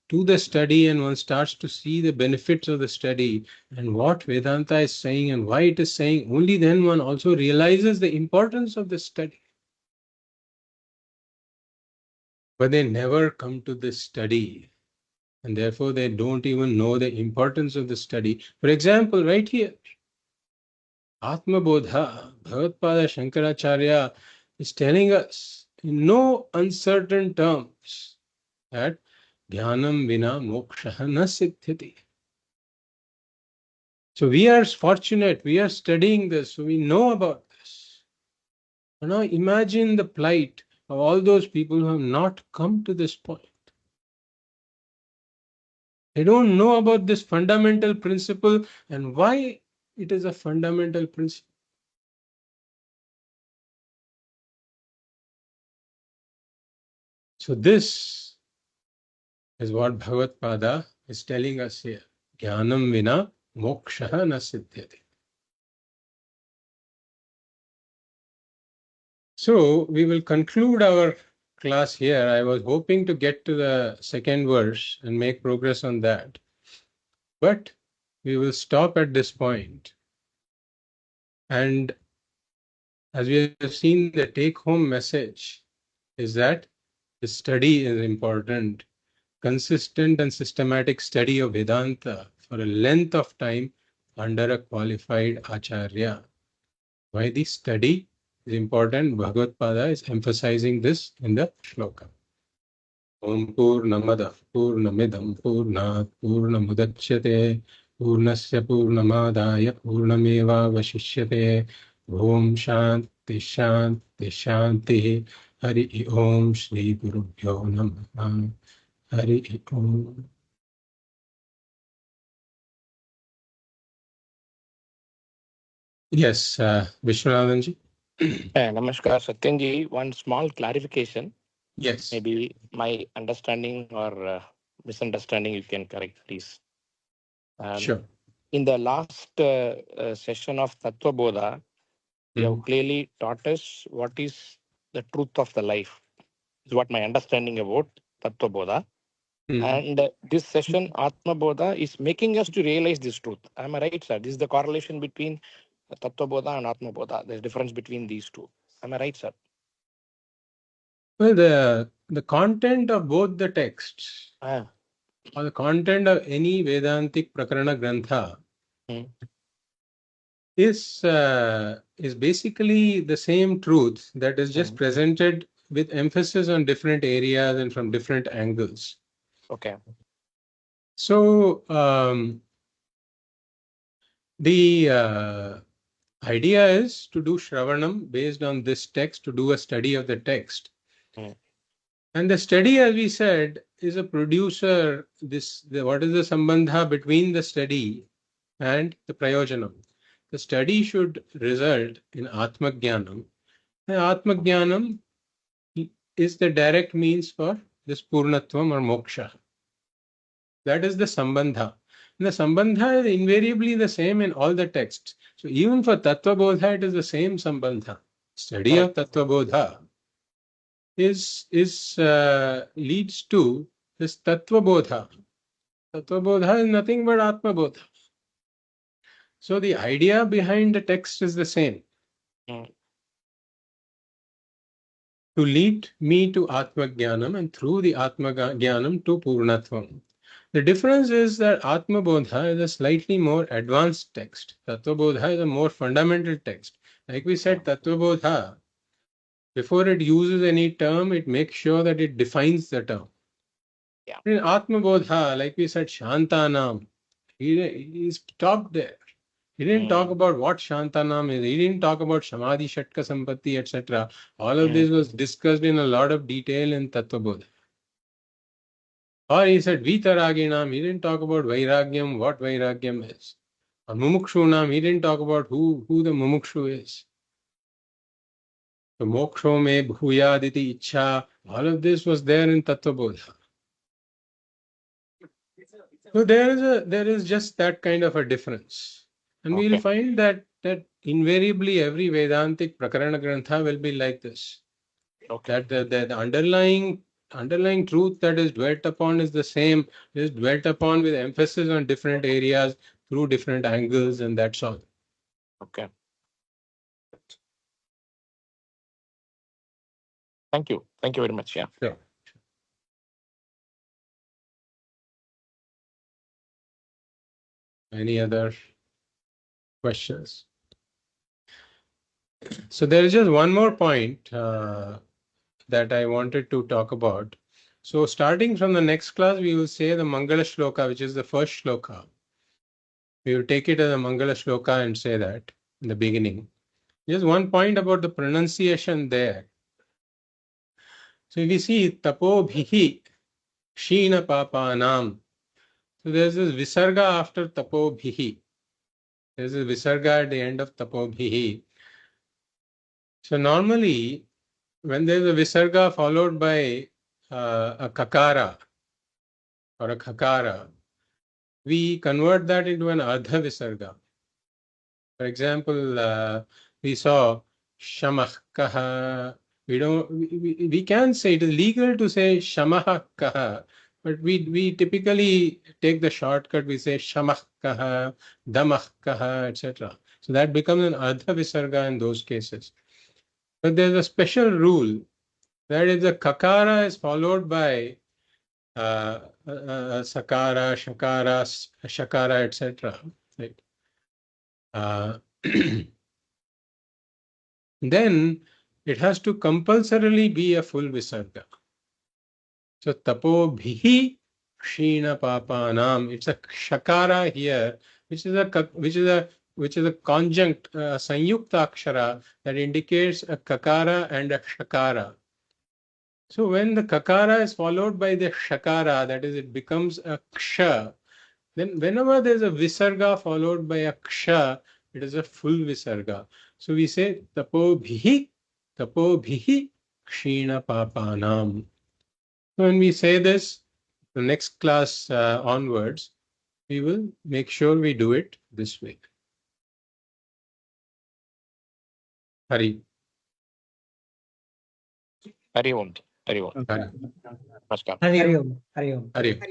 the study and one starts to see the benefits of the study and what Vedanta is saying and why it is saying, only then one also realizes the importance of the study. But they never come to this study and therefore they don't even know the importance of the study. For example, right here, Atma Bodha, Bhagavatpāda Shankaracharya is telling us in no uncertain terms that Dhyanam vina moksha na siddhyati. So we are fortunate, we are studying this, so we know about this. So now imagine the plight of all those people who have not come to this point. They don't know about this fundamental principle and why it is a fundamental principle. So this is what Bhagavatpāda is telling us here. Jnanam vina moksha na siddhyati. So we will conclude our class here. I was hoping to get to the second verse and make progress on that. But we will stop at this point. And as we have seen, the take-home message is that the study is important. Consistent and systematic study of Vedanta for a length of time under a qualified acharya. Why the study is important? Bhagavatpāda is emphasizing this in the shloka. Om Purnamadah Purnamidam Purnat Purnamudachyate Purnasya Purnamadaya Purnameva Vashishyate Om Shanti Shanti Shanti. Hari Om Shri Gurubhyo Namaha. Hari Om. Yes, Vishwanathanji. Namaskar, Satyanji. One small clarification. Yes. Maybe my understanding or misunderstanding, you can correct, please. Sure. In the last session of Tattva Bodha, you have clearly taught us what is the truth of the life. Is what my understanding about Tattva Bodha. And this session, Atma Bodha, is making us to realize this truth. Am I right, sir? This is the correlation between Tattva Bodha and Atma Bodha. There's difference between these two. Am I right, sir? Well, the content of both the texts, or the content of any Vedantic Prakarana Grantha, is basically the same truth that is just presented with emphasis on different areas and from different angles. Okay. So the idea is to do Shravanam based on this text, to do a study of the text. And the study, as we said, is a producer. What is the sambandha between the study and the prayojanam? The study should result in Atma Jnanam. And Atma Jnanam is the direct means for this Purnatvam or Moksha. That is the sambandha. And the sambandha is invariably the same in all the texts. So even for Tattva Bodha, it is the same sambandha. Study of Tattva Bodha leads to this Tattva Bodha. Tattva Bodha is nothing but Atma Bodha. So the idea behind the text is the same. To lead me to Atma Jnanam and through the Atma Jnanam to Purnatvam. The difference is that Atma Bodha is a slightly more advanced text. Tattva Bodha is a more fundamental text. Like we said, Tattva Bodha, before it uses any term, it makes sure that it defines the term. Yeah. In Atma Bodha, like we said, Shantanam, he stopped there. He didn't talk about what Shantanam is. He didn't talk about Samadhi, Shatka, Sampatti, etc. All of this was discussed in a lot of detail in Tattva Bodha. Or he said Vitaraginam, he didn't talk about Vairagyam, what Vairagyam is. Or Mumukshunam, he didn't talk about who the Mumukshu is. So Moksho me Bhuyaditi Ichha, all of this was there in Tattva Bodha. So there is just that kind of a difference. And we will find that invariably every Vedantic Prakarana Grantha will be like this. That the underlying truth that is dwelt upon is the same, is dwelt upon with emphasis on different areas through different angles, and that's all. Okay. Thank you. Thank you very much. Yeah. Sure. Any other questions? So there is just one more point that I wanted to talk about. So starting from the next class, we will say the Mangala Shloka, which is the first shloka. We will take it as a Mangala Shloka and say that in the beginning. Just one point about the pronunciation there. So if we see Tapo Bhihi Sheena Papanam. So there's this Visarga after Tapo Bhihi. There's a Visarga at the end of Tapo Bhihi. So normally, when there's a Visarga followed by a Kakara or a Khakara, we convert that into an Ardha Visarga. For example, we saw Shamah Kaha. We can say it is legal to say Shamah Kaha, but we typically take the shortcut. We say Shamah Kaha, Damah Kaha, etc. So that becomes an Ardha Visarga in those cases. But there's a special rule that if the Kakara is followed by Sakara, Shakara, etc. Right? Then it has to compulsorily be a full Visarga. So Tapo Bhihi Shina Papanam. It's a Shakara here, which is a conjunct Sanyukta Akshara that indicates a Kakara and a Shakara. So when the kakara is followed by the shakara, that is, it becomes a ksha, then whenever there is a visarga followed by a ksha, it is a full visarga. So we say tapobhihi kshina papanam. So when we say this, the next class onwards, we will make sure we do it this way. Hari. Hari Om. Hari Om. Hari. Namaskar. Hari Om. Hari Om. Hari.